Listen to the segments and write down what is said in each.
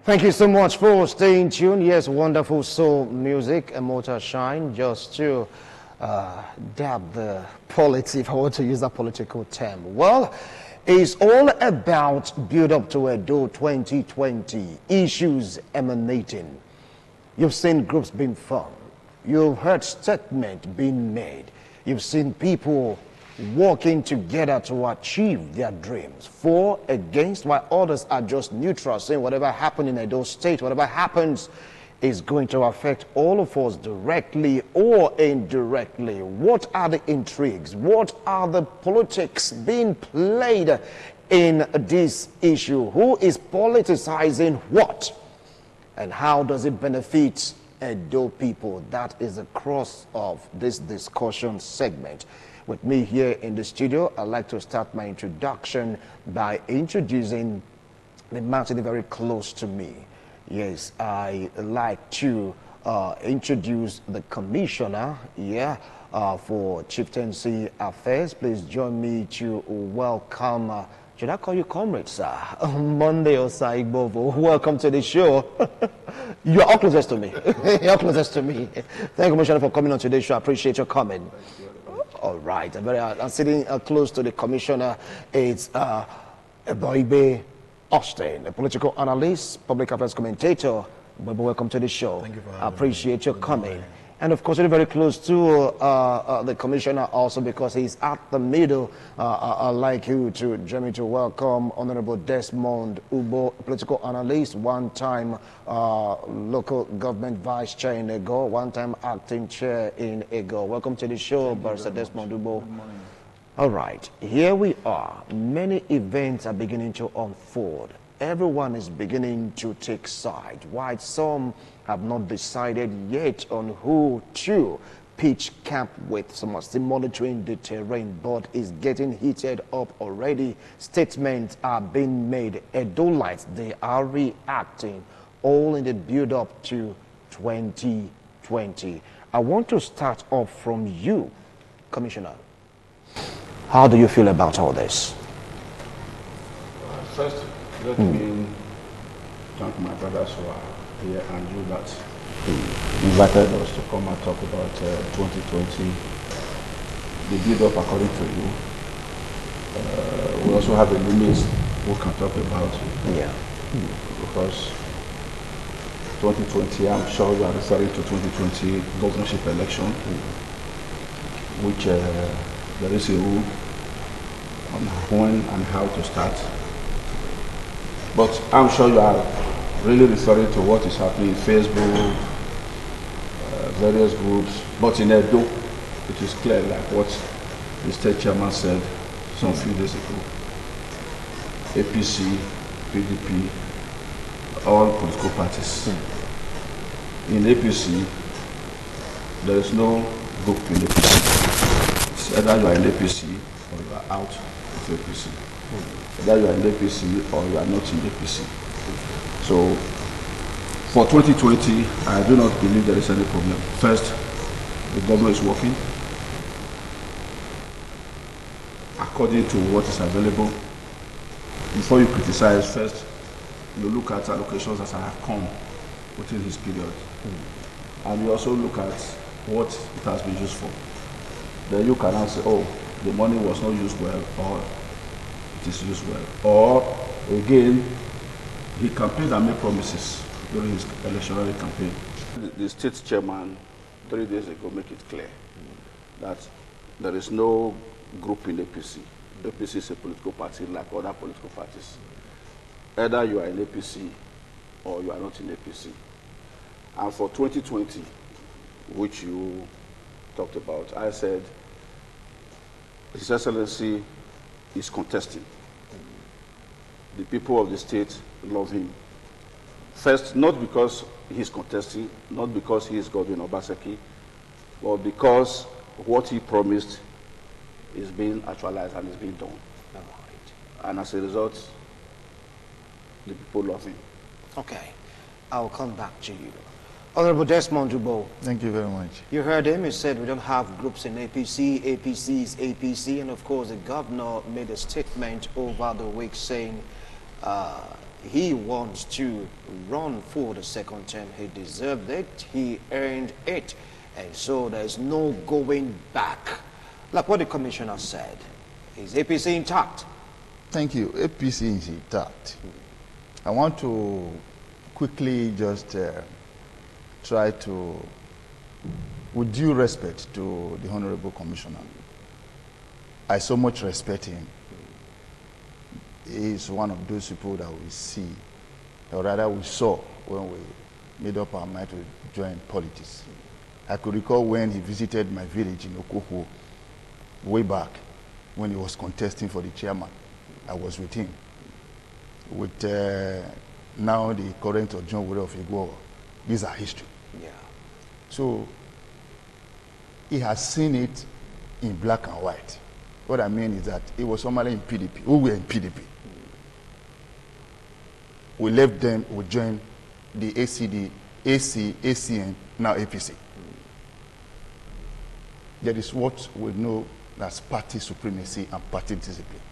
Thank you so much for staying tuned. Yes, wonderful soul music, a motor shine, just to dab the politics, if I want to use that political term. Well, it's all about build up to EDO 2020, issues emanating. You've seen groups being formed. You've heard statements being made. You've seen people working together to achieve their dreams. For, against, while others are just neutral, saying whatever happened in Edo State, whatever happens is going to affect all of us directly or indirectly. What are the intrigues? What are the politics being played in this issue? Who is politicizing what? And how does it benefit Edo people? That is the crux of this discussion segment. With me here in the studio, I'd like to start my introduction by introducing the man sitting very close to me. Yes, I like to introduce the commissioner, for Chieftaincy Affairs. Please join me to welcome, should I call you comrade, sir? Monday or Saibovo. Welcome to the show. You're all closest to me. You're closest to me. Thank you, Commissioner, for coming on today's show. I appreciate your coming. All right, I'm sitting close to the commissioner. It's Boibe Austin, a political analyst, public affairs commentator. Boibe, welcome to the show. Thank you for having I appreciate me. your coming. And of course, you're very close to the commissioner also because he's at the middle. I'd like you to join me to welcome Honorable Desmond Ubo, political analyst, one-time local government vice chair in EGO, one-time acting chair in EGO. Welcome to the show, Barrister Desmond Ubo. Good morning. All right, here we are. Many events are beginning to unfold. Everyone is beginning to take side, while some have not decided yet on who to pitch camp with. Some are still monitoring the terrain, but it's getting heated up already. Statements are being made. Edolites, they are reacting, all in the build-up to 2020. I want to start off from you, Commissioner. How do you feel about all this? First, let me thank my brothers who are here and you that invited us to come and talk about 2020. The build up according to you. We also have a limit we can talk about. Yeah. Because 2020, I'm sure you are referring to 2020 governorship election, which there is a rule on when and how to start. But I'm sure you are really referring to what is happening in Facebook, various groups. But in Edo, it is clear, like what the state chairman said some few days ago. APC, PDP, all political parties. In APC, there is no group in APC. It's either you are in APC or you are out of APC. Either you are in APC or you are not in APC. So, for 2020, I do not believe there is any problem. First, the government is working according to what is available. Before you criticize, first, you look at allocations that have come within this period. And you also look at what it has been used for. Then you can answer, oh, the money was not used well, or it is used well. Or, again, he campaigned and made promises during his electoral campaign. The state chairman 3 days ago made it clear that there is no group in APC. APC is a political party like other political parties. Either you are in APC or you are not in APC. And for 2020, which you talked about, I said His Excellency is contesting. The people of the state love him. First, not because he's contesting, not because he is Godwin Obaseki, but because what he promised is being actualized and is being done. Right. And as a result, the people love him. Okay, I'll come back to you. Honorable Desmond Ubo. Thank you very much. You heard him. He said we don't have groups in APC. APC is APC. And of course, the governor made a statement over the week saying he wants to run for the second term. He deserved it. He earned it. And so there's no going back. Like what the commissioner said. Is APC intact? Thank you. APC is intact. I want to quickly just try to, with due respect to the Honorable Commissioner, I so much respect him. He is one of those people that we see, or rather we saw when we made up our mind to join politics. I could recall when he visited my village in Okoho way back when he was contesting for the chairman. I was with him. With now the current of John Wure of Igbo, these are history. Yeah. So he has seen it in black and white. What I mean is that it was somebody in PDP. We were in PDP. We left them, we joined the ACD, AC, ACN, now APC. That is what we know as party supremacy and party discipline.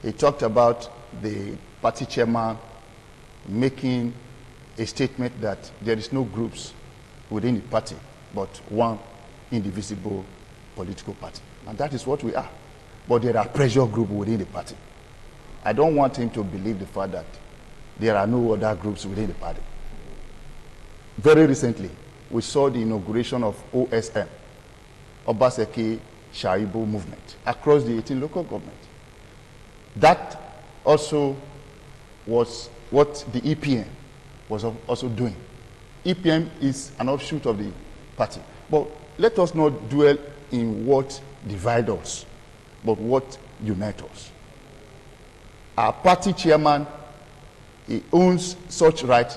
He talked about the party chairman making a statement that there is no groups within the party, but one indivisible political party. And that is what we are. But there are pressure groups within the party. I don't want him to believe the fact that there are no other groups within the party. Very recently, we saw the inauguration of OSM, Obaseki Shaibu movement, across the 18 local governments. That also was what the EPM was also doing. EPM is an offshoot of the party. But let us not dwell in what divides us, but what unites us. Our party chairman, he owns such right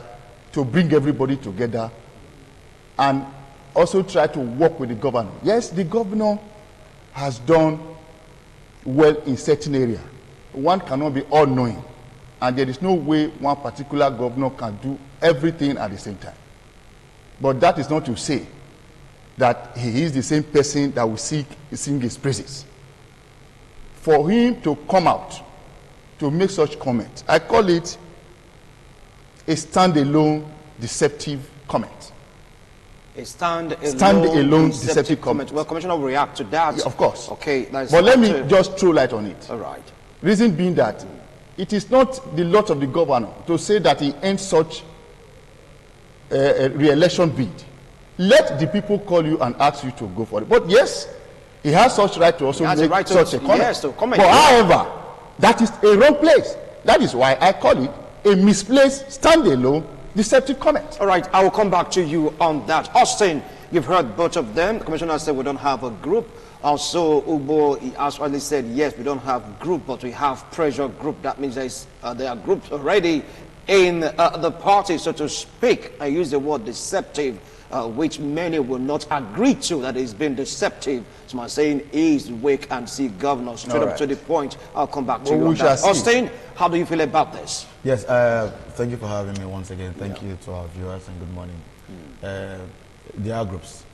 to bring everybody together and also try to work with the governor. Yes, the governor has done well in certain areas. One cannot be all-knowing, and there is no way one particular governor can do everything at the same time. But that is not to say that he is the same person that will sing his praises. For him to come out to make such comment, I call it a standalone deceptive comment. A stand-alone deceptive comment. Well, Commissioner will react to that. Yeah, of course. Okay. But let me just throw light on it. All right. Reason being that it is not the lot of the governor to say that he ends such a re-election bid. Let the people call you and ask you to go for it. But yes, he has such right to also make such a comment. Yes, to comment. But however, that is a wrong place. That is why I call it a misplaced, stand-alone, deceptive comment. All right, I will come back to you on that. Austin, you've heard both of them. The commissioner said we don't have a group. Also, Ugbo, he actually said, yes, we don't have group, but we have pressure group. That means there are groups already in the party, so to speak. I use the word deceptive, which many will not agree to, that it's been deceptive. So I'm saying is wait and see governor. Straight up to the point. I'll come back to you on that. Austin, how do you feel about this? Yes, thank you for having me once again. Thank you to our viewers and good morning. There are groups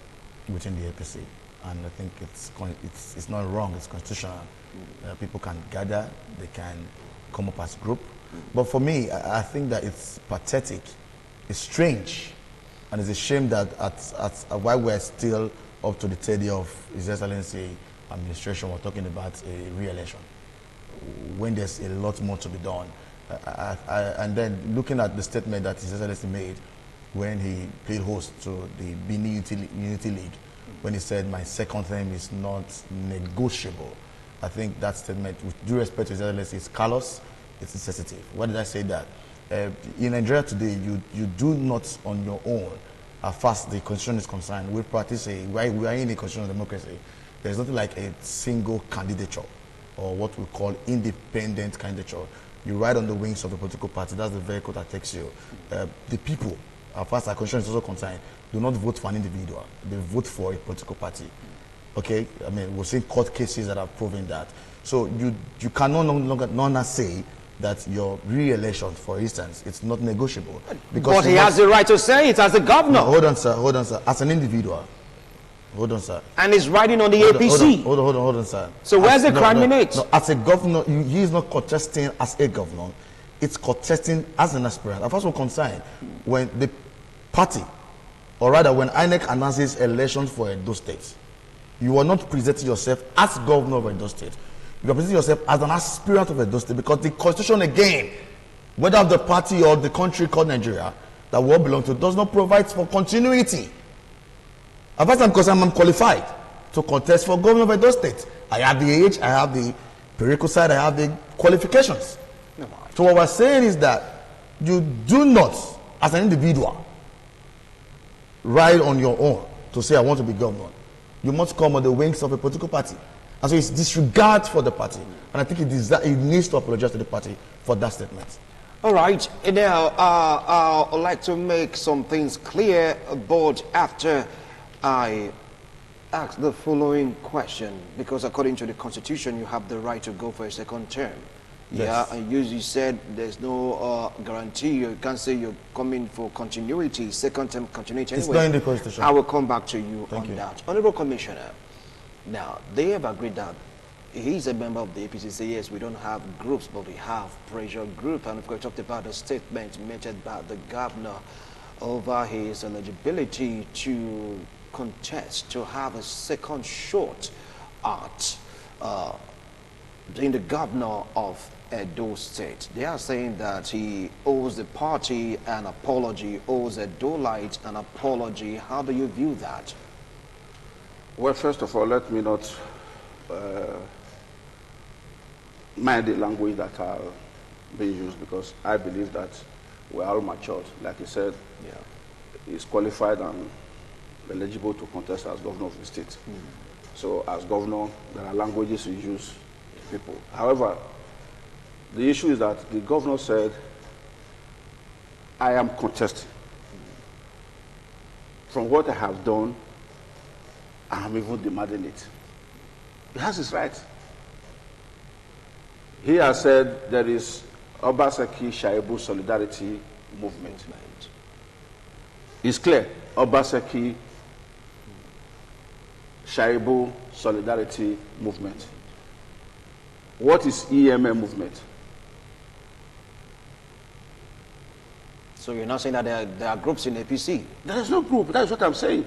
within the APC, and I think it's not wrong, it's constitutional. People can gather, they can come up as a group. But for me, I think that it's pathetic, it's strange, and it's a shame that while we're still up to the 30 of His Excellency administration, we're talking about a re-election, when there's a lot more to be done. And then looking at the statement that His Excellency made when he played host to the Bini Unity League, when he said, my second term is not negotiable. I think that statement, with due respect to His Excellency, is callous, it's insensitive. Why did I say that? In Nigeria today, you do not on your own, as far as the constitution is concerned, we practice we are in a constitutional democracy. There's nothing like a single candidature, or what we call independent candidature. You ride on the wings of the political party. That's the vehicle that takes you. The people, as far as our constitution is also concerned, do not vote for an individual. They vote for a political party. Okay? I mean, we've seen court cases that have proven that. So you cannot no longer say that your re-election, for instance, it's not negotiable. But he has the right to say it as a governor. No, hold on, sir. As an individual. Hold on, sir. And he's riding on the APC. Hold on, sir. So where's the crime in it? No, as a governor, he is not contesting as a governor. it's contesting as an aspirant. I'm also concerned when the party, or rather when INEC announces elections for Edo State, you are not presenting yourself as governor of Edo State. You are presenting yourself as an aspirant of Edo State, because the constitution, again, whether of the party or the country called Nigeria that we all belong to, does not provide for continuity. As far as I'm concerned, I'm qualified to contest for governor of Edo State. I have the age, I have the prerequisite, I have the qualifications. So what we're saying is that you do not, as an individual, ride on your own to say I want to be governor. You must come on the wings of a political party. And so it's disregard for the party. And I think it needs to apologize to the party for that statement. All right. Now, I'd like to make some things clear, but after I ask the following question, because according to the Constitution, you have the right to go for a second term. Yes. Yeah, and you said there's no guarantee. You can't say you're coming for continuity, second term continuity. It's anyway, not in the Constitution. I will come back to you Thank on you. that. Honorable Commissioner, now, they have agreed that he's a member of the APC. Say, yes, we don't have groups, but we have pressure group. And of course, talked about the statement made by the governor over his eligibility to contest, to have a second shot at being the governor of Edo State. They are saying that he owes the party an apology, owes Edo-lites an apology. How do you view that? Well, first of all, let me not mind the language that are being used, because I believe that we're all matured. Like he said, Yeah. he's qualified and eligible to contest as governor of the state. So as governor, there are languages we use to people. However, the issue is that the governor said, I am contesting. From what I have done, I am even demanding it. He has his right. He has said there is Obaseki Shaibu Solidarity Movement. It's clear. Obaseki Shaibu Solidarity Movement. What is EMM movement? So you're not saying that there are groups in APC? There is no group. That is what I'm saying.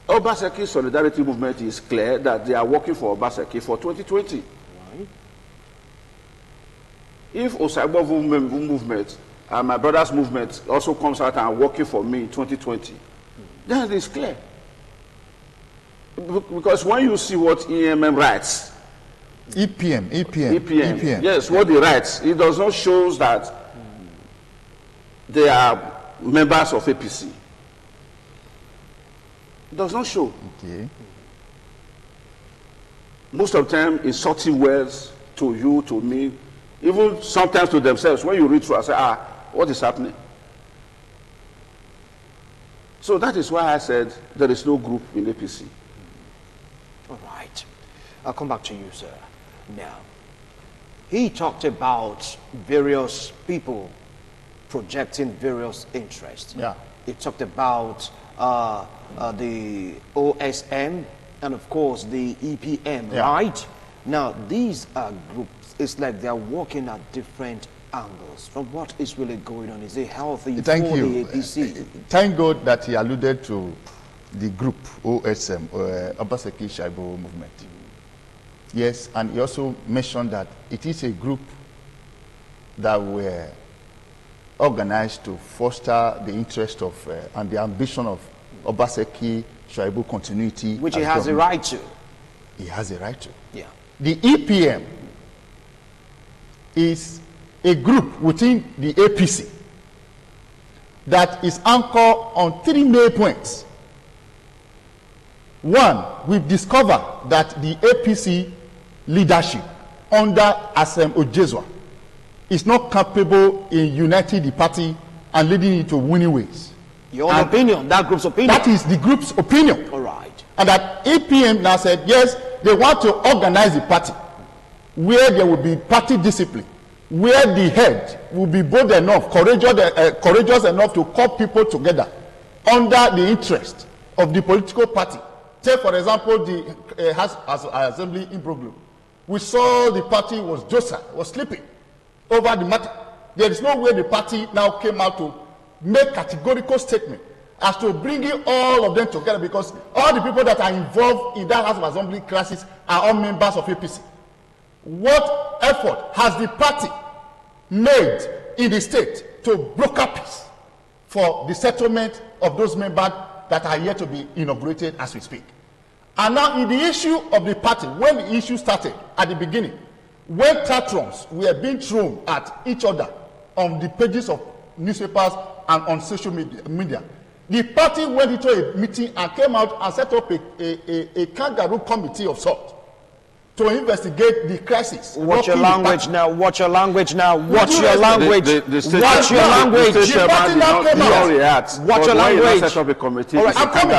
Obaseki Solidarity Movement is clear that they are working for Obaseki for 2020. Right. If Osagbo movement and my brother's movement also comes out and working for me in 2020, then it is clear. Because when you see what EMM writes, EPM. yes, what he writes, it does not show that they are members of APC. It does not show. Okay. Most of the time, insulting words to you, to me, even sometimes to themselves. When you read through, I say, what is happening? So that is why I said there is no group in APC. All right. I'll come back to you, sir. Now, he talked about various people projecting various interests. Yeah. He talked about the OSM and, of course, the EPM, Yeah. right? Now, these are groups. It's like they're working at different angles. From what is really going on? Is it healthy Thank for you. the APC? Thank God that he alluded to the group OSM, Obaseki Shaibu Movement. Yes, and he also mentioned that it is a group that were organized to foster the interest of and the ambition of Obaseki Shaibu continuity. Which he as has a governor. right to. He has a right to. Yeah. The EPM is a group within the APC that is anchored on 3 main points. One, we've discovered that the APC leadership under Asem Ojezwa is not capable in uniting the party and leading it to winning ways. Your own opinion, that group's opinion. That is the group's opinion. All right. And that APM now said, yes, they want to organize the party where there will be party discipline, where the head will be bold enough, courageous enough to call people together under the interest of the political party. Take, for example, the House Assembly in Brooklyn. We saw the party was docile, was sleeping over the matter. There is no way the party now came out to make categorical statement as to bringing all of them together, because all the people that are involved in that House of Assembly crisis are all members of APC. What effort has the party made in the state to broker peace for the settlement of those members that are yet to be inaugurated as we speak? And now in the issue of the party, when the issue started at the beginning, when tantrums were being thrown at each other on the pages of newspapers and on social media, the party went into a meeting and came out and set up a kangaroo committee of sorts to investigate the crisis. Watch your language now. Watch your language now. Watch your language. Watch your language. The party now came out. Watch your language. Set up a committee. All right, I'm coming.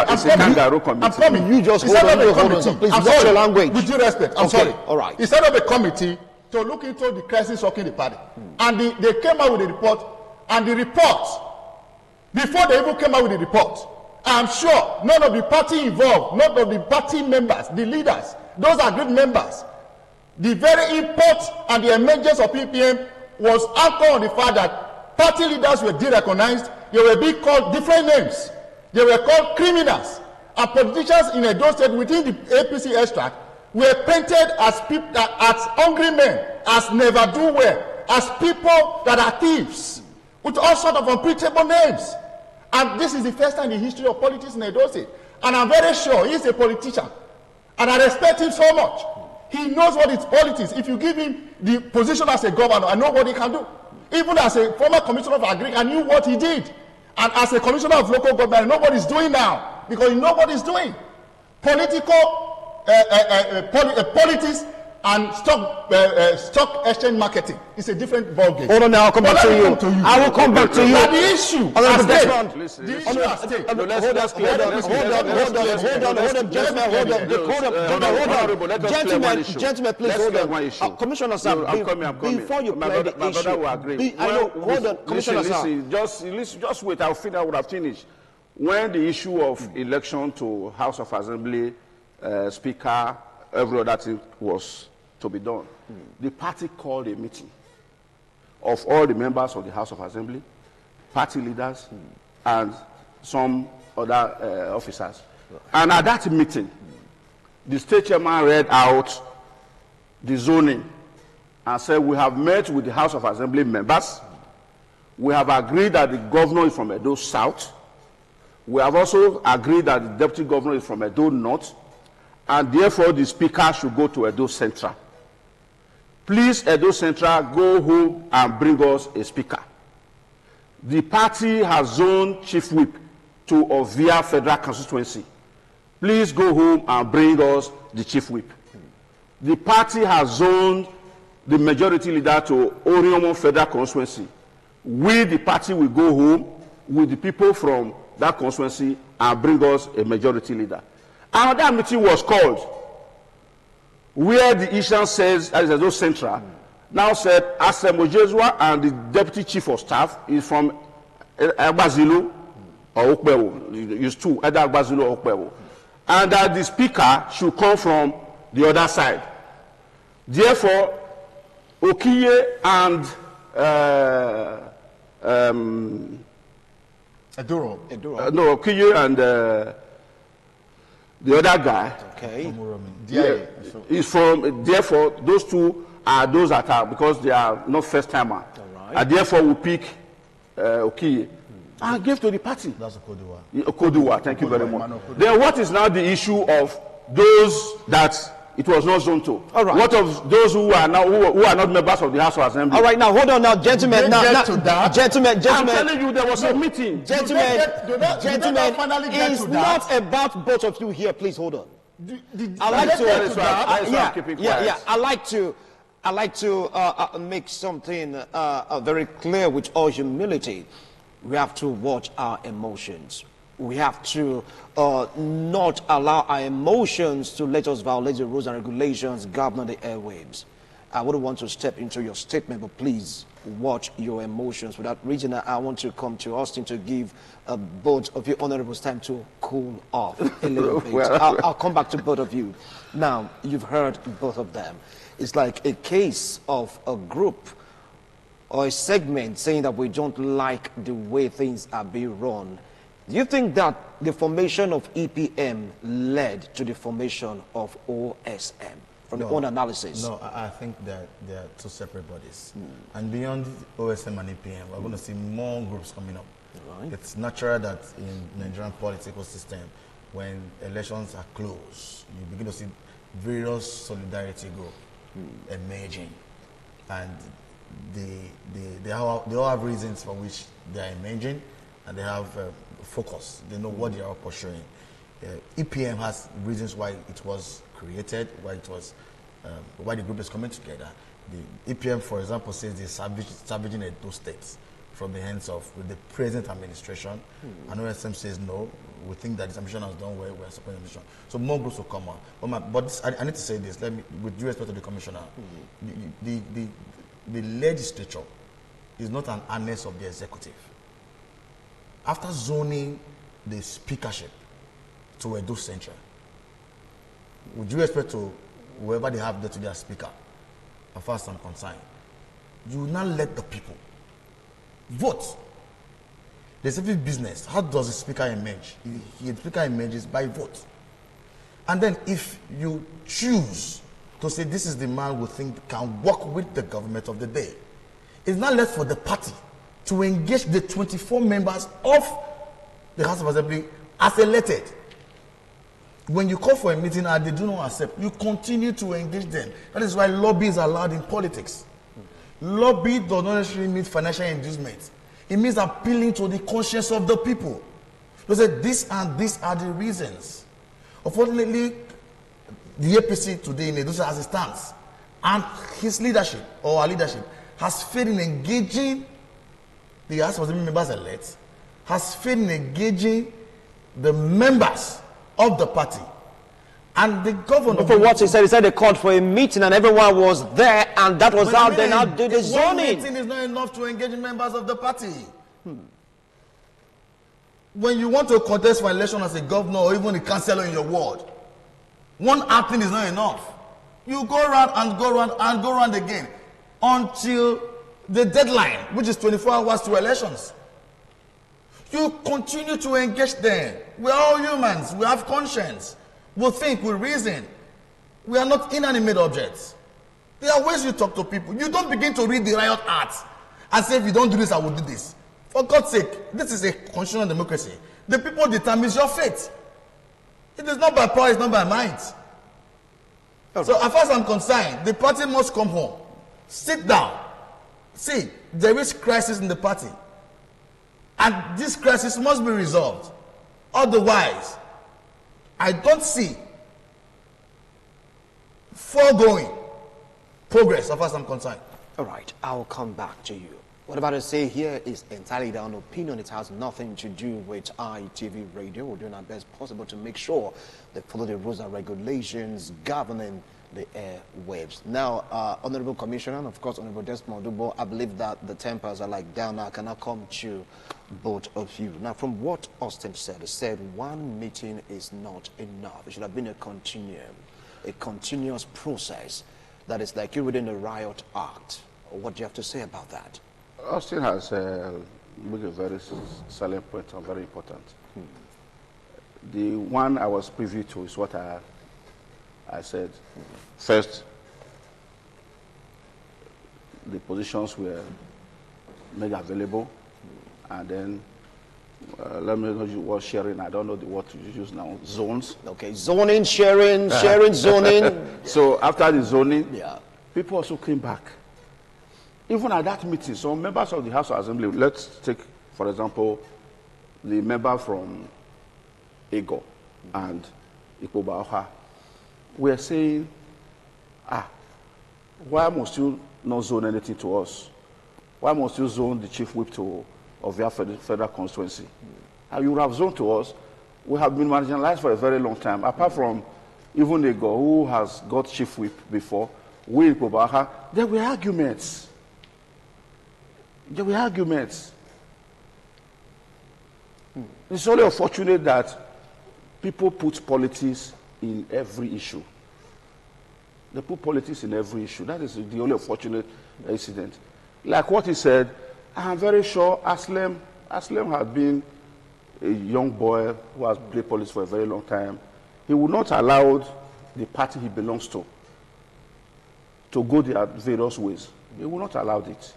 I'm coming. You just hold on. Please watch your language. With due respect, I'm sorry. All right. He set up a committee to look into the crisis rocking the party, and they came out with a report. And the report, before they even came out with the report, I'm sure none of the party involved, none of the party members, the leaders, those are good members. The very import and the emergence of EPM was anchored on the fact that party leaders were de-recognized. They were being called different names. They were called criminals. And politicians in Edo State within the APC extract were painted as people, as hungry men, as never do well, as people that are thieves, with all sorts of unprintable names. And this is the first time in the history of politics in Edo State. And I'm very sure he's a politician. And I respect him so much. He knows what it's politics. If you give him the position as a governor, I know what he can do. Even as a former commissioner of agri, I knew what he did. And as a commissioner of local government, I know what he's doing now. Because you know what he's doing. Political politics and stock exchange marketing is a different ballgame. Hold on now, I'll come back to you. I will come back to you. But the issue Gentlemen, please hold on. Commissioner Sam, before you play the issue, hold on, Commissioner Sam. Just wait, I'll finish, I would have finished. When the issue of election to House of Assembly, Speaker, every other thing was to be done, the party called a meeting of all the members of the House of Assembly, party leaders, and some other officers. And at that meeting, the state chairman read out the zoning and said, we have met with the House of Assembly members. We have agreed that the governor is from Edo South. We have also agreed that the deputy governor is from Edo North. And therefore, the speaker should go to Edo Central. Please, Edo Central, go home and bring us a speaker. The party has zoned Chief Whip to Ovia Federal Constituency. Please go home and bring us the Chief Whip. The party has zoned the majority leader to Oriomo Federal Constituency. We, the party, will go home with the people from that constituency and bring us a majority leader. Another meeting was called where the Ishan says, as Edo Central, now said, Asemo Jesua and the deputy chief of staff is from Agbazilu or Okpewo. Used to either Agbazilu or Okpewo. And that the speaker should come from the other side. Therefore, Okiye and Eduro. No, Okiye and the other guy, is from, therefore, those two are those that are, because they are not first timer. Right. And therefore, we pick Okiye. I gave to the party. That's Okodiwa. Okodiwa, thank you very much. Then what is now the issue of those that it was not zoned to? All right. What of those who are now who are not members of the House of Assembly? All right, now hold on, now, gentlemen. Gentlemen. I'm telling you, there was a meeting. Gentlemen, it's not about both of you here. Please hold on. I like to make something very clear with all humility. We have to watch our emotions. We have to not allow our emotions to let us violate the rules and regulations governing the airwaves. I wouldn't want to step into your statement, but please watch your emotions. Without reason, I want to come to Austin to give both of you honorables time to cool off a little bit. I'll come back to both of you. Now, you've heard both of them. It's like a case of a group or a segment saying that we don't like the way things are being run. Do you think that the formation of EPM led to the formation of OSM? From your own analysis. No, I think that they are two separate bodies. And beyond OSM and EPM, we're going to see more groups coming up. Right. It's natural that in Nigerian political system, when elections are close, you begin to see various solidarity groups emerging. And they all have reasons for which they are emerging, and they have focus. They know what they are pursuing. EPM has reasons why it was created, why the group is coming together. The EPM, for example, says they're salvaging those states from the hands of the present administration. And OSM says no, we think that this administration has done well, we're supporting the administration. So more groups will come on. But I need to say this, with due respect to the commissioner, the legislature is not an annex of the executive. After zoning the speakership to Edo Central, with due respect to whoever they have there to their speaker, as far as I'm concerned, you will not let the people vote. There's every business. How does the speaker emerge? The speaker emerges by vote. And then if you choose to say this is the man we think can work with the government of the day, it's not left for the party to engage the 24 members of the House of Assembly as elected. When you call for a meeting and they do not accept, you continue to engage them. That is why lobby is allowed in politics. Lobby does not necessarily mean financial inducement. It means appealing to the conscience of the people. They say these and these are the reasons. Unfortunately, the APC today in Edo as it stands, and his leadership or our leadership has failed in engaging the House of Assembly members elect, has failed in engaging the members of the party. And the governor... But for what he said they called for a meeting and everyone was there, and that was how they now did the zoning. One meeting is not enough to engage members of the party. When you want to contest for election as a governor or even a councillor in your ward, one acting is not enough. You go around and go around and go around again until the deadline, which is 24 hours to elections. You continue to engage them. We are all humans. We have conscience. We think, we reason. We are not inanimate objects. There are ways you talk to people. You don't begin to read the riot act and say, if you don't do this, I will do this. For God's sake, this is a constitutional democracy. The people determines your fate. It is not by power, it's not by might. Okay. So as far as I'm concerned, the party must come home. Sit down. See, there is crisis in the party. And this crisis must be resolved. Otherwise, I don't see foregoing progress as far as I'm concerned. All right, I'll come back to you. What about to say here is entirely their own opinion. It has nothing to do with ITV Radio. We're doing our best possible to make sure they follow the rules and regulations governing the airwaves. Now, Honorable Commissioner, and of course, Honorable Desmond Dubo, I believe that the tempers are like down now. Can I come to both of you? Now, from what Austin said, he said one meeting is not enough. It should have been a continuum, a continuous process that is like you within the riot act. What do you have to say about that? Austin has made a very salient point and very important. The one I was privy to is what I said. First, the positions were made available, and then let me know what sharing. I don't know the word to use now. Zones. Okay, zoning, sharing, zoning. So after the zoning, yeah, people also came back. Even at that meeting, some members of the House of Assembly, let's take, for example, the member from EGO and Ikpoba, we're saying, why must you not zone anything to us? Why must you zone the chief whip of your federal constituency? And you would have zoned to us. We have been marginalized for a very long time. Apart from even EGO, who has got chief whip before, we Ikpoba, there were arguments. There were arguments. It's only unfortunate that people put politics in every issue. They put politics in every issue. That is the only unfortunate incident. like what he said, I'm very sure Aslem has been a young boy who has played politics for a very long time. He would not allow the party he belongs to go their various ways. He will not allow it.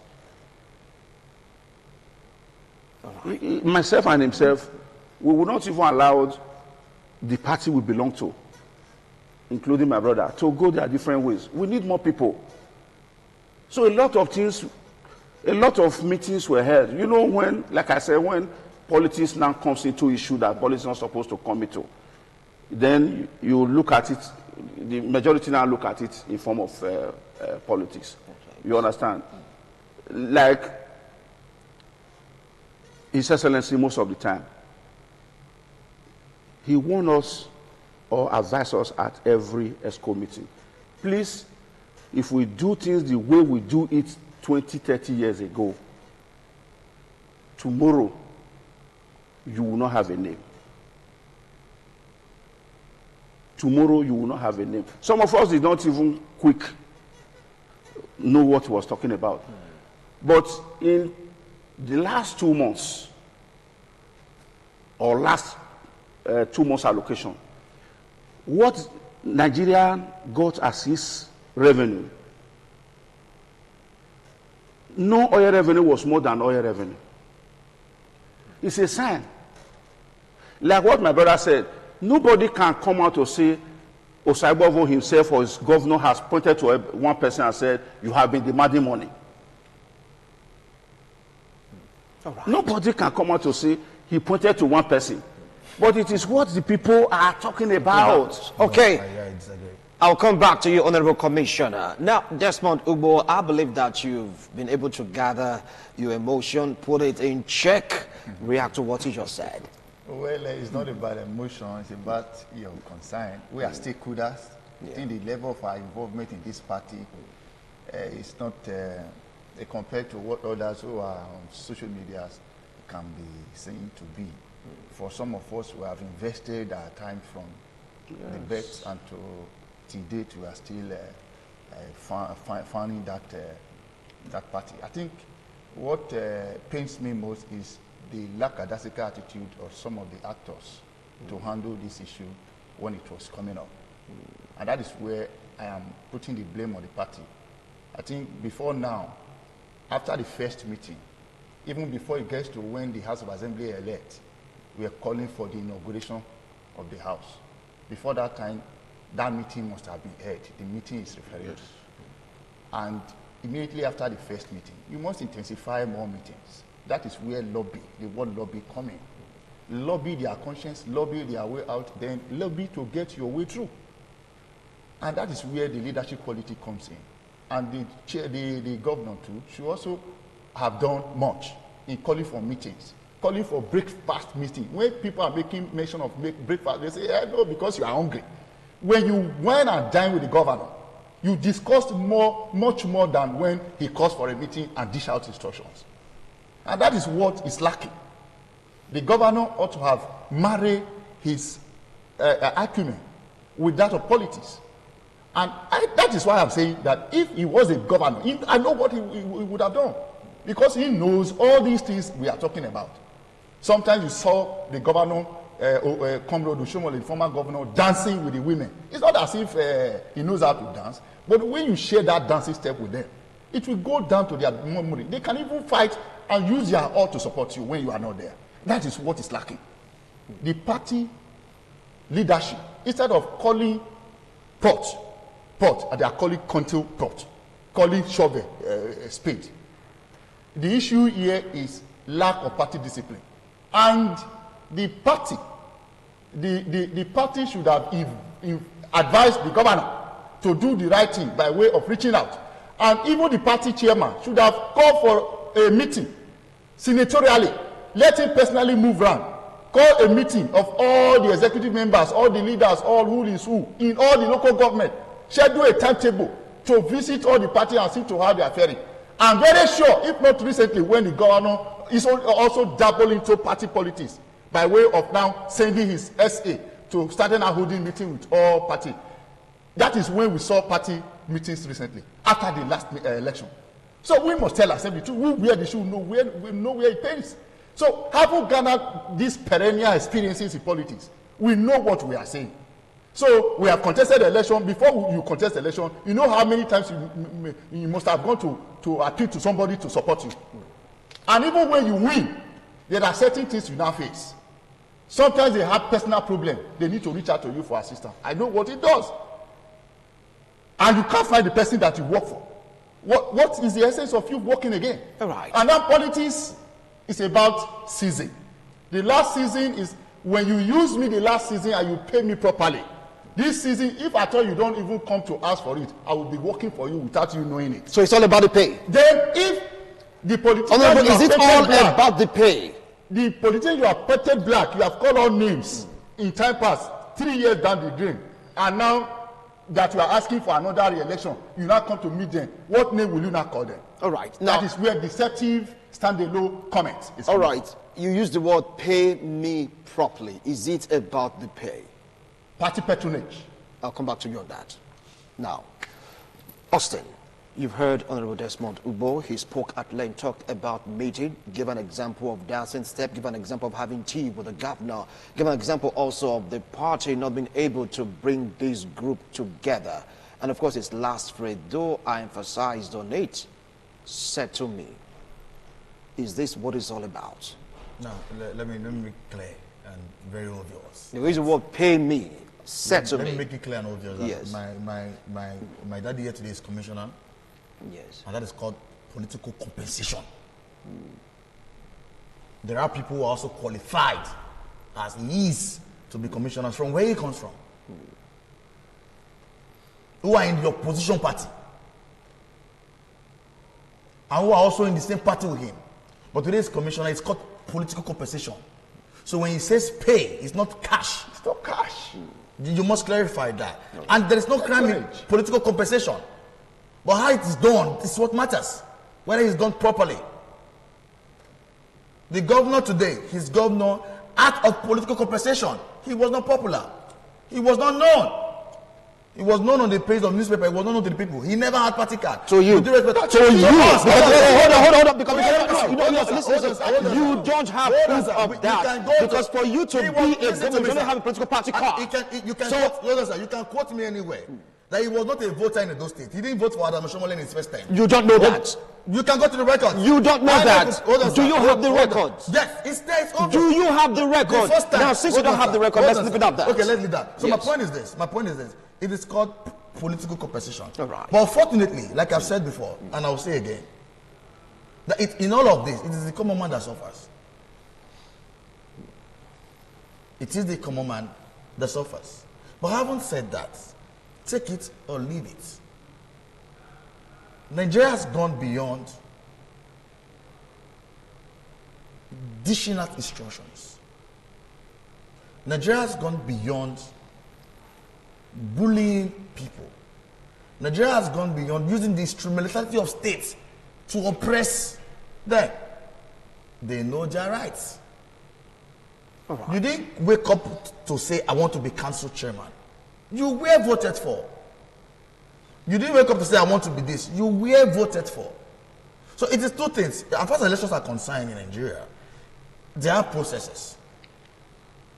Myself and himself, we will not even allow the party we belong to, including my brother, to go their different ways. We need more people. So a lot of things, a lot of meetings were held. You know, when, like I said, when politics now comes into issue that politics is not supposed to come into, then you look at it, the majority now look at it in form of politics. You understand? Like His Excellency, most of the time, he warned us or advised us at every ESCO meeting. Please, if we do things the way we do it 20, 30 years ago, tomorrow you will not have a name. Tomorrow you will not have a name. Some of us did not even quick know what he was talking about. But in the last 2 months, or last 2 months allocation, what Nigeria got as its revenue, no oil revenue was more than oil revenue. It's a sign. Like what my brother said, nobody can come out to say Osaibovo himself or his governor has pointed to one person and said, you have been demanding money. Right. Nobody can come out to say he pointed to one person. But it is what the people are talking about. Okay. I'll come back to you, Honorable Commissioner. Now, Desmond Ugbo, I believe that you've been able to gather your emotion, put it in check, react to what he just said. Well, it's not about emotion, it's about your concern. We are stakeholders. I think the level of our involvement in this party is not compared to what others who are on social media can be seen to be. For some of us who have invested our time from the birth and to date, we are still finding that party. I think what pains me most is the lackadaisical attitude of some of the actors to handle this issue when it was coming up. And that is where I am putting the blame on the party. I think before now, after the first meeting, even before it gets to when the House of Assembly elect, we are calling for the inauguration of the House. Before that time, that meeting must have been held. The meeting is referred to. And immediately after the first meeting, you must intensify more meetings. That is where lobby, the word lobby, come in. Lobby their conscience, lobby their way out, then lobby to get your way through. And that is where the leadership quality comes in. And the governor too should also have done much in calling for meetings, calling for breakfast meeting. When people are making mention of breakfast, they say, no, because you are hungry. When you went and dined with the governor, you discussed much more than when he calls for a meeting and dish out instructions. And that is what is lacking. The governor ought to have married his acumen with that of politics. And that is why I'm saying that if he was a governor, I know what he would have done. Because he knows all these things we are talking about. Sometimes you saw the governor, Comrade Oshomole, the former governor, dancing with the women. It's not as if he knows how to dance, but when you share that dancing step with them, it will go down to their memory. They can even fight and use their all to support you when you are not there. That is what is lacking. The party leadership, instead of calling pot, they are calling contour pot, calling shovel spade. The issue here is lack of party discipline. And the party should have advised the governor to do the right thing by way of reaching out. And even the party chairman should have called for a meeting senatorially. Let him personally move around. Call a meeting of all the executive members, all the leaders, all who is who, in all the local government. Schedule a timetable to visit all the party and see to how they are faring. I'm very sure, if not recently, when the governor is also dabbling into party politics by way of now sending his SA to starting a holding meeting with all party. That is when we saw party meetings recently, after the last election. So we must tell ourselves the truth. We wear the shoe, we know where it pains. So having garnered these perennial experiences in politics, we know what we are saying. So we have contested the election. Before you contest the election, you know how many times you must have gone to appeal to somebody to support you. And even when you win, there are certain things you now face. Sometimes they have personal problems. They need to reach out to you for assistance. I know what it does. And you can't find the person that you work for. What is the essence of you working again? All right. And now politics is about season. The last season is when you use me the last season and you pay me properly. This season, if at all you don't even come to ask for it, I will be working for you without you knowing it. So it's all about the pay. Then if the politician is it all about the pay? The politician you have painted black, you have called all names in time past, 3 years down the drain, and now that you are asking for another re-election, you now come to meet them. What name will you now call them? All right. Now, that is where deceptive stand-alone comment is. All right. You use the word pay me properly. Is it about the pay? Party patronage. I'll come back to you on that. Now, Austin, you've heard Honorable Desmond Ubo. He spoke at length, talked about meeting, give an example of dancing step, give an example of having tea with the governor, give an example also of the party not being able to bring this group together. And of course, his last phrase, though I emphasized on it, said to me, is this what it's all about? No, let me be clear and very obvious. The reason word pay me said to me. Let me make it clear and obvious. Yes. My daddy here today is commissioner. Yes. And that is called political compensation. There are people who are also qualified as he is to be commissioners from where he comes from. Who are in the opposition party. And who are also in the same party with him. But today's commissioner is called political compensation. So when he says pay, it's not cash. It's not cash. You must clarify that. No. And there is no crime in political compensation. But how it is done is what matters. Whether it's done properly. The governor today, his governor, out of political compensation, he was not popular. He was not known. He was known on the page of newspaper. He was not known to the people. He never had party card. To you. To you. Hold on. Because you don't have proof of that. Because for you to be a governor, you don't have a political party card. You can quote me anywhere. That he was not a voter in those states. He didn't vote for Adam Shomole in his first time. You don't know that. You can go to the records. You don't know that. Do you have the records? Yes, it's there. It's over. Do you have the records? Now, since you don't have the record, let's leave it up that. Okay, let's leave that. So my point is this. It is called political compensation. All right. But unfortunately, like I've said before, and I'll say again, that in all of this, it is the common man that suffers. It is the common man that suffers. But having said that, take it or leave it. Nigeria has gone beyond dishing out instructions. Nigeria has gone beyond bullying people. Nigeria has gone beyond using the instrumentality of states to oppress them. They know their rights. Right. You didn't wake up to say, I want to be council chairman. You were voted for. You didn't wake up to say, I want to be this. You were voted for. So it is two things. As far as elections are concerned in Nigeria, there are processes.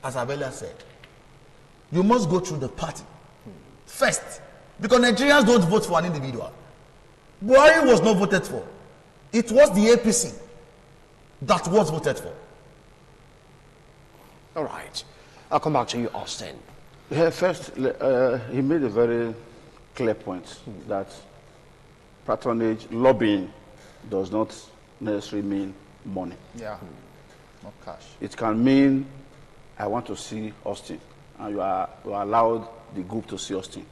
As I've earlier said, you must go through the party first. Because Nigerians don't vote for an individual. Buhari was not voted for. It was the APC that was voted for. All right. I'll come back to you, Austin. Yeah, first, he made a very clear point that patronage lobbying does not necessarily mean money. Yeah, not cash. It can mean, I want to see Austin, and you are allowed the group to see Austin.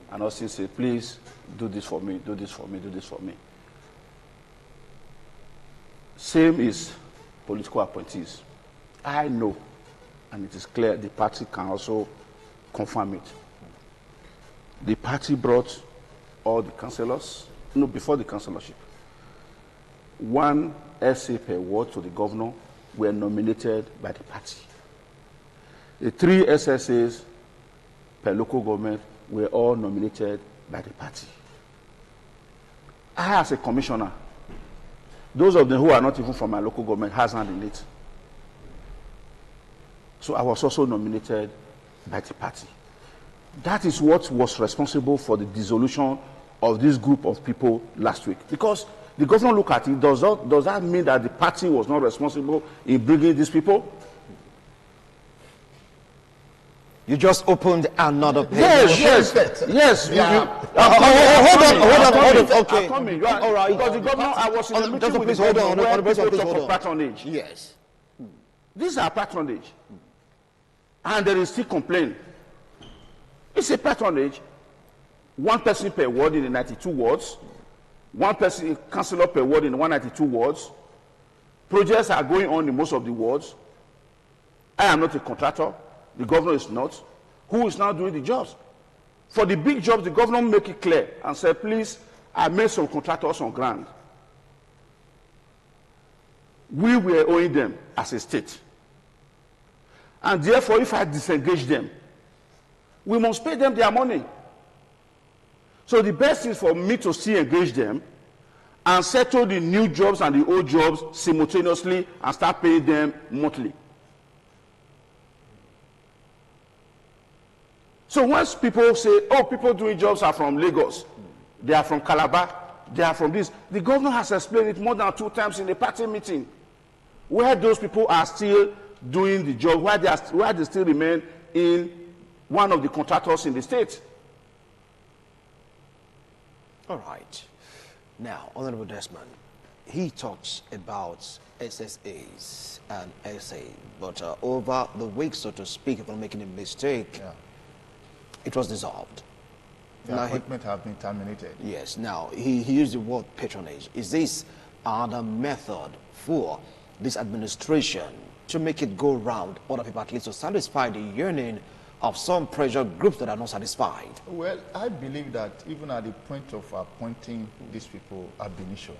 And Austin say, please do this for me, do this for me, do this for me. Same is political appointees. I know, and it is clear, the party can also confirm it. The party brought all the councillors, no, before the councillorship. 1 essay per ward to the governor were nominated by the party. The 3 SSAs per local government were all nominated by the party. I, as a commissioner, Those of them who are not even from my local government has hand in it. So I was also nominated by the party. That is what was responsible for the dissolution of this group of people last week. Because the governor look at it, does that mean that the party was not responsible in bringing these people? You just opened another page. Yes. Hold on. Okay. All right. Because the governor, I was in a meeting with the governor where people talk of patronage. Yes. These are patronage. And there is still complaint. It's a patronage. One person per ward in the 92 wards. One person, councillor per ward in the 192 wards. Projects are going on in most of the wards. I am not a contractor. The governor is not. Who is now doing the jobs? For the big jobs, the governor make it clear and said, please, I made some contractors on ground. We were owing them as a state. And therefore, if I disengage them, we must pay them their money. So the best is for me to still engage them and settle the new jobs and the old jobs simultaneously and start paying them monthly. So once people say, oh, people doing jobs are from Lagos, they are from Calabar, they are from this, the governor has explained it more than 2 times in a party meeting, where those people are still doing the job, where they still remain in one of the contractors in the state. All right. Now, Honorable Desmond, he talks about SSAs and SA, but over the week, so to speak, if I'm making a mistake, it was dissolved. The appointment have been terminated. Yes. Now, he used the word patronage. Is this the method for this administration to make it go round other people, at least to satisfy the yearning of some pressure groups that are not satisfied? Well, I believe that even at the point of appointing these people ab initio,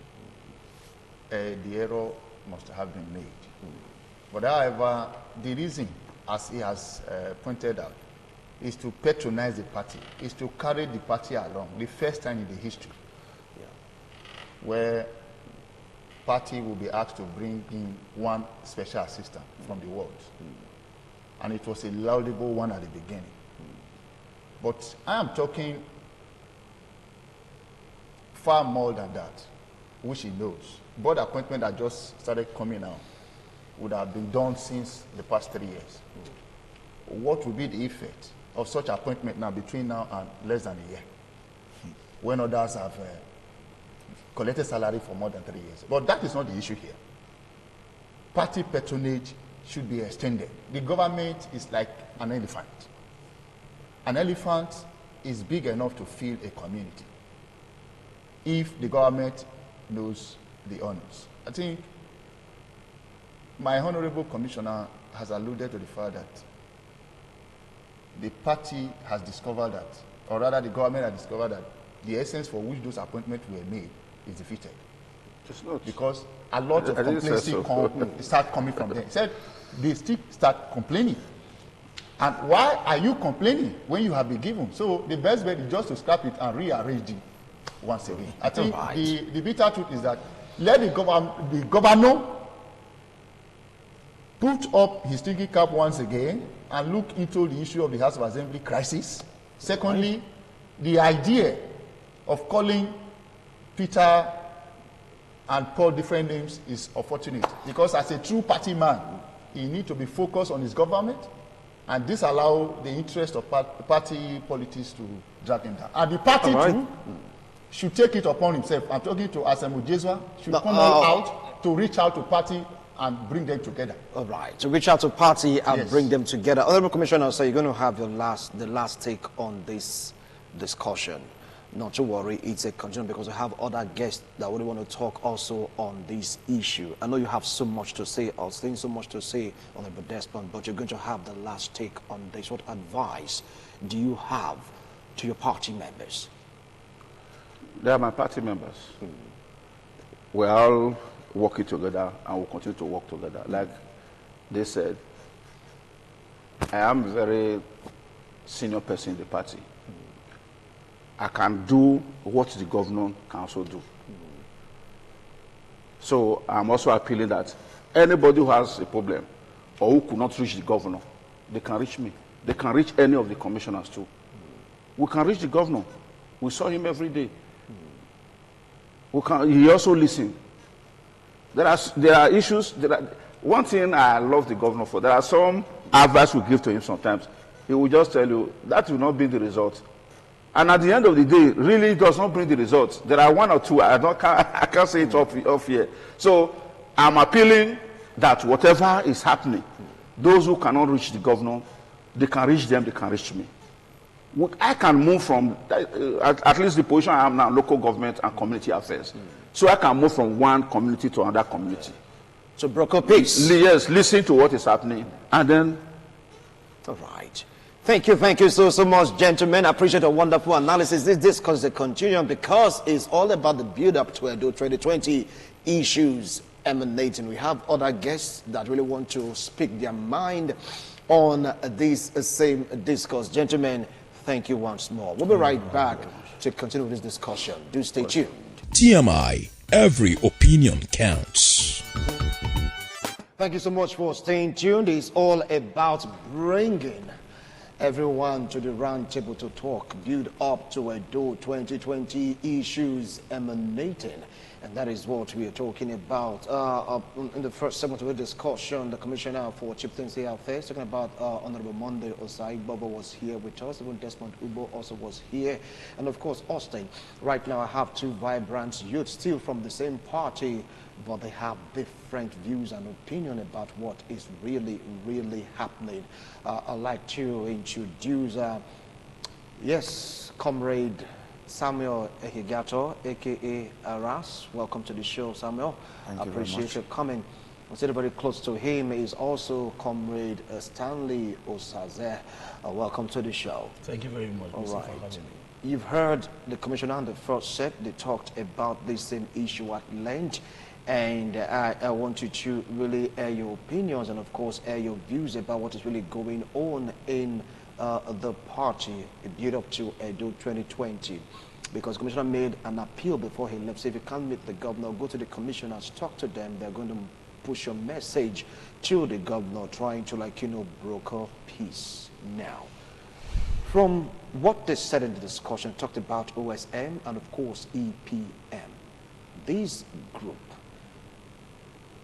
the error must have been made. But however, the reason, as he has pointed out, is to patronize the party, is to carry the party along. The first time in the history where party will be asked to bring in one special assistant from the world. And it was a laudable one at the beginning. But I am talking far more than that, which he knows. Board appointment that just started coming out would have been done since the past 3 years. What will be the effect of such appointment now between now and less than a year, when others have collected salary for more than 3 years? But that is not the issue here. Party patronage should be extended. The government is like an elephant. An elephant is big enough to feed a community if the government knows the owners. I think my honorable commissioner has alluded to the fact that the party has discovered that, or rather the government has discovered that the essence for which those appointments were made is defeated. It's not. Because a lot of complaints start coming from them. He said they still start complaining. And why are you complaining when you have been given? So the best bet is just to scrap it and rearrange it once again. I think the bitter truth is that let the governor put up his thinking cap once again and look into the issue of the House of Assembly crisis. Secondly, the idea of calling Peter and Paul different names is unfortunate, because as a true party man, he needs to be focused on his government and disallow the interest of party politics to drag him down. And the party too should take it upon himself. I'm talking to Asemu Jeswa, should come out to reach out to party and bring them together. All right, to reach out to party and bring them together. Honorable Commissioner, so you're going to have the last take on this discussion. Not to worry, it's a continuum, because we have other guests that would want to talk also on this issue. I know you have so much to say, or saying so much to say on the Desmond, but you're going to have the last take on this. What advice do you have to your party members? They are my party members. We're all working together and we'll continue to work together. Like they said, I am a very senior person in the party. I can do what the governor can also do. So I'm also appealing that anybody who has a problem or who could not reach the governor, they can reach me. They can reach any of the commissioners too. We can reach the governor. We saw him every day. He also listened. There are issues. One thing I love the governor for, there are some advice we give to him sometimes. He will just tell you, that will not be the result. And at the end of the day, really does not bring the results. There are one or two, I can't say it off here. So I'm appealing that whatever is happening, those who cannot reach the governor, they can reach them, they can reach me. I can move from, at least the position I am now, local government and community affairs. So I can move from one community to another community. So broker peace. Yes, listen to what is happening, and then. All right. Thank you so much, gentlemen. I appreciate a wonderful analysis. This discourse is a continuum because it's all about the build-up to EDO 2020 issues emanating. We have other guests that really want to speak their mind on this same discourse. Gentlemen, thank you once more. We'll be right back to continue this discussion. Do stay tuned. TMI, every opinion counts. Thank you so much for staying tuned. It's all about bringing everyone to the round table to talk, build up to EDO 2020 issues emanating. And that is what we are talking about. In the first segment of the discussion, the Commissioner for Chieftaincy Affairs, talking about Honorable Monday Osai Bobo was here with us. Even Desmond Ubo also was here. And of course, Austin. Right now, I have two vibrant youths still from the same party, but they have different views and opinion about what is really happening. I'd like to introduce, yes, Comrade Samuel Ehigato, a.k.a. Aras. Welcome to the show, Samuel. Thank you appreciate very much. your coming. Consider very close to him is also Comrade Stanley Osaze. Welcome to the show. Thank you very much. All Mr. right. for having me. You've heard the Commissioner on the first set. They talked about this same issue at length. And I want you to really air your opinions and, of course, air your views about what is really going on in the party, build up to EDO 2020. Because Commissioner made an appeal before he left. Say if you can't meet the governor, go to the commissioners, talk to them. They're going to push your message to the governor, trying to, broker peace. Now, from what they said in the discussion, talked about OSM and, of course, EPM. These group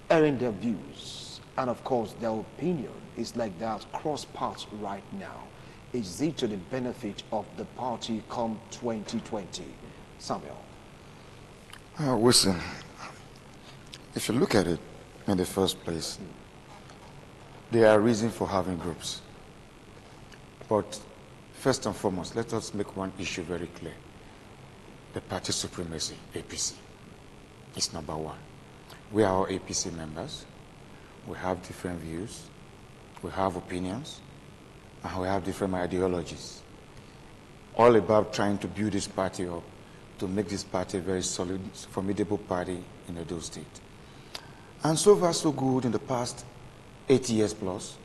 airing their views and, of course, their opinion is like that cross paths right now. Is it to the benefit of the party come 2020? Samuel. Wilson, if you look at it in the first place, there are reasons for having groups. But first and foremost, let us make one issue very clear. The party supremacy, APC, is number one. We are all APC members. We have different views. We have opinions. And we have different ideologies. All about trying to build this party up, to make this party a very solid, formidable party in Edo State. And so far, so good in the past 8 years plus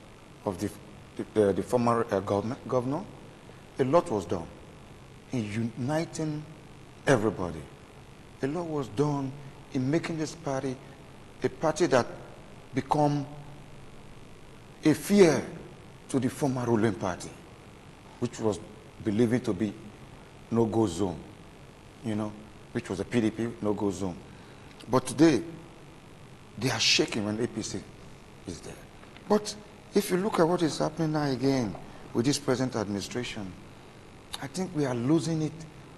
of the former governor, a lot was done in uniting everybody. A lot was done in making this party a party that become a fear to the former ruling party, which was believed to be no-go zone, which was a PDP no-go zone. But today, they are shaking when APC is there. But if you look at what is happening now again with this present administration, I think we are losing it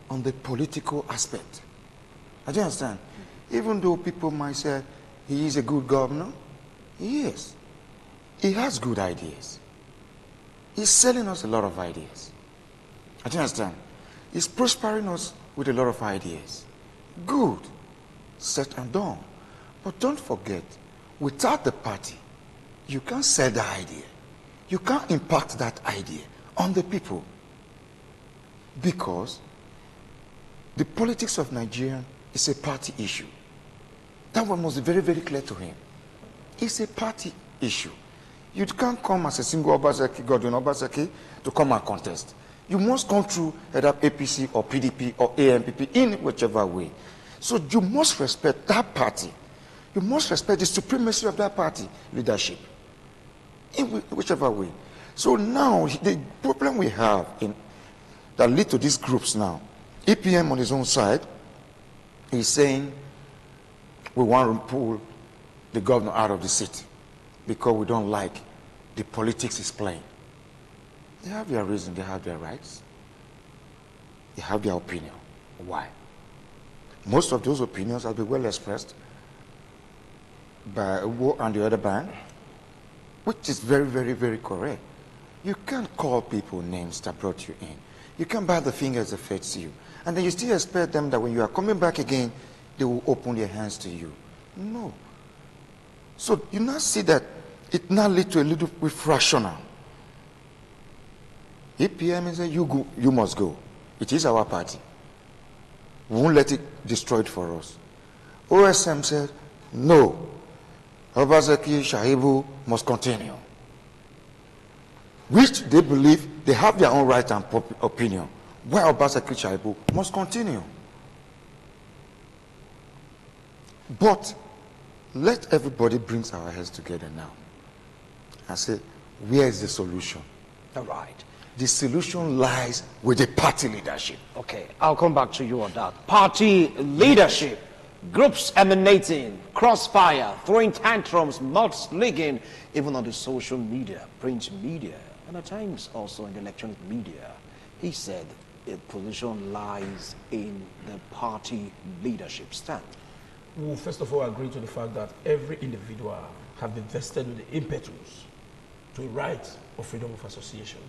on the political aspect. I do understand. Even though people might say he is a good governor, he is. He has good ideas. He's selling us a lot of ideas. I do understand. He's prospering us with a lot of ideas. Good. Set and done. But don't forget, without the party, you can't sell the idea. You can't impact that idea on the people. Because the politics of Nigeria is a party issue. That one must be very, very clear to him. It's a party issue. You can't come as a single Obaseki, Godwin Obaseki, to come and contest. You must come through either APC or PDP or AMPP in whichever way. So you must respect that party. You must respect the supremacy of that party leadership, in whichever way. So now, the problem we have that lead to these groups now, EPM on his own side is saying we want to pull the governor out of the seat because we don't like the politics he's playing. They have their reason, they have their rights, they have their opinion. Why? Most of those opinions have been well expressed by Ugo and the other band, which is very, very, very correct. You can't call people names that brought you in. You can't bite the fingers that fits you. And then you still expect them that when you are coming back again, they will open their hands to you. No. So you now see that it now leads to a little bit rational. EPM is a you must go. It is our party. We won't let it destroy it for us. OSM said, no. Obaseki Shaibu must continue. Which they believe they have their own right and opinion. Why Obaseki Shaibu must continue. But let everybody bring our heads together now and say, where is the solution? All right. The solution lies with the party leadership. Okay, I'll come back to you on that. Party leadership, groups emanating, crossfire, throwing tantrums, mudslinging, even on the social media, print media, and at times also in the electronic media. He said the position lies in the party leadership stand. Well, first of all, I agree to the fact that every individual have been vested with the impetus to a right of freedom of association,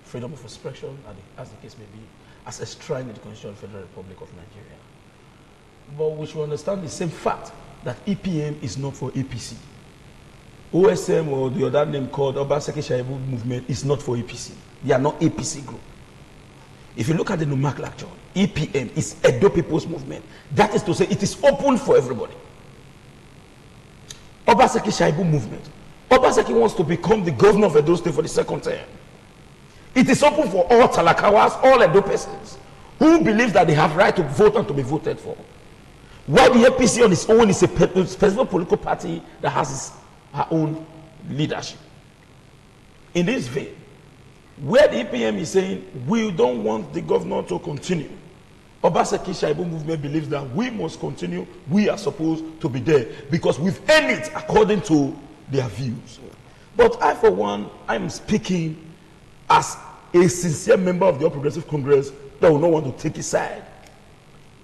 freedom of expression, as the case may be, as enshrined in the Constitution of the Federal Republic of Nigeria. But we should understand the same fact that EPM is not for APC. OSM, or the other name called Obaseki Shaibu movement, is not for APC. They are not APC group. If you look at the nomenclature, EPM is Edo People's Movement. That is to say, it is open for everybody. Obaseki Shaibu movement. Obaseki wants to become the governor of Edo State for the second term. It is open for all Talakawas, all Edo persons who believe that they have right to vote and to be voted for. While the APC on its own is a specific political party that has her own leadership. In this vein, where the EPM is saying we don't want the governor to continue, Obaseki Shaibu movement believes that we must continue. We are supposed to be there because we've earned it according to their views. But I, for one, I'm speaking as a sincere member of the All Progressive Congress that will not want to take a side.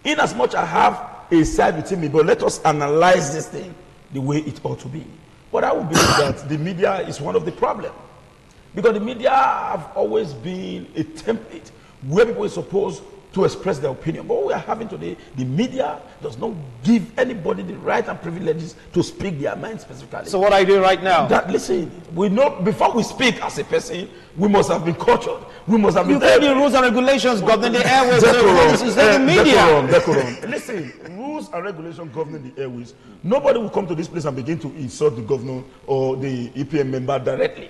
In as much I have a side between me, but let us analyze this thing the way it ought to be. But I would believe that the media is one of the problems. Because the media have always been a template where people are supposed to express their opinion. But what we are having today, the media does not give anybody the right and privileges to speak their mind specifically. So what are you doing right now? That, listen, we know before we speak as a person, we must have been cultured. We must have been... You got the rules and regulations governing the airways. It's not the media. Decorum. Listen, rules and regulations governing the airways. Nobody will come to this place and begin to insult the governor or the EPM member directly.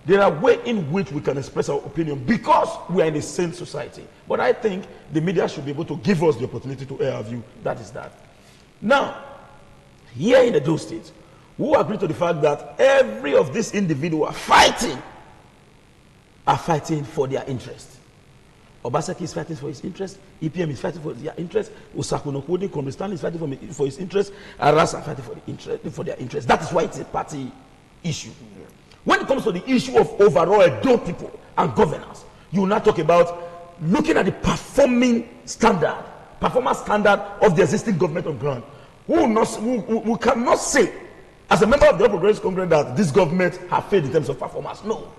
There are ways in which we can express our opinion because we are in a sane society. But I think the media should be able to give us the opportunity to air our view. That is that. Now, here in the Edo State, who agree to the fact that every of these individuals are fighting for their interest. Obaseki is fighting for his interest. EPM is fighting for their interest. Osakunokudi, Kongrestan is fighting for his interest. Aras are fighting for their interest. That is why it's a party issue. When it comes to the issue of overall Edo people and governance, you will not talk about looking at the performance standard of the existing government on ground. We cannot say, as a member of the All Progressive Congress, that this government has failed in terms of performance. No.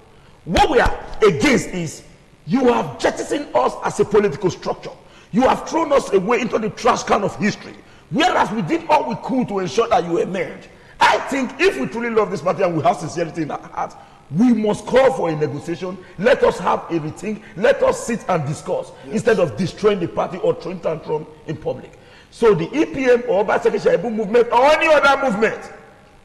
What we are against is you have jettisoned us as a political structure. You have thrown us away into the trash can of history, whereas we did all we could to ensure that you emerged. I think if we truly love this party and we have sincerity in our heart, we must call for a negotiation. Let us have a rethink. Let us sit and discuss instead of destroying the party or throwing tantrum in public. So the EPM or Obaseki Shaibu movement or any other movement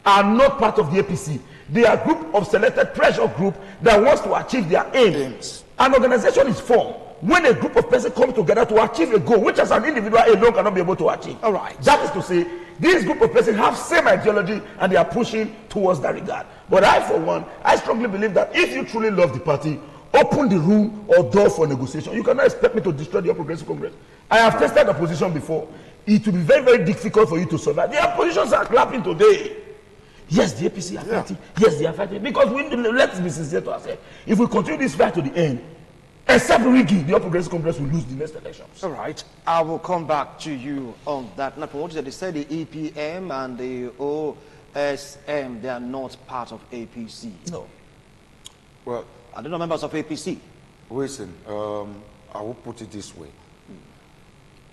are not part of the APC. They are a group of selected pressure group that wants to achieve their aims. An organization is formed when a group of persons come together to achieve a goal, which as an individual alone cannot be able to achieve. All right. That is to say, this group of persons have same ideology and they are pushing towards that regard. But I, for one, I strongly believe that if you truly love the party, open the room or door for negotiation. You cannot expect me to destroy the Progressive Congress. I have tested opposition before. It will be very, very difficult for you to survive. The oppositions are clapping today. Yes, the APC are fighting. Yes, they are fighting. Because let's be sincere to ourselves. If we continue this fight to the end, except rigging, the Progressive Congress will lose the next elections. All right. I will come back to you on that. Now, from what you said, they said the EPM and the OSM, they are not part of APC. No. Well, are they not members of APC? Listen, I will put it this way.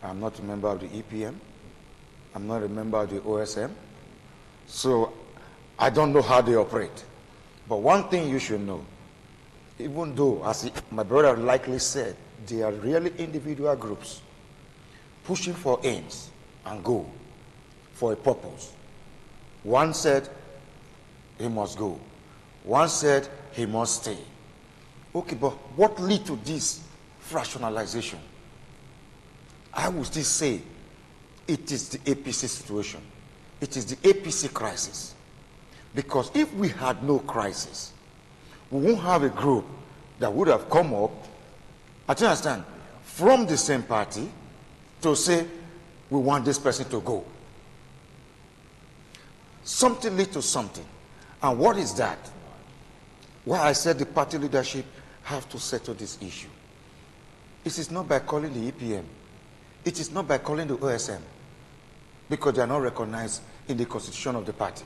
I'm not a member of the EPM. I'm not a member of the OSM. So I don't know how they operate. But one thing you should know, even though, as my brother likely said, they are really individual groups pushing for aims and goal for a purpose. One said he must go. One said he must stay. Okay, but what led to this fractionalization? I would still say it is the APC situation. It is the APC crisis. Because if we had no crisis, we won't have a group that would have come up, I do understand, from the same party to say, we want this person to go. Something leads to something. And what is that? Why I said the party leadership have to settle this issue. It is not by calling the EPM. It is not by calling the OSM. Because they are not recognized in the constitution of the party.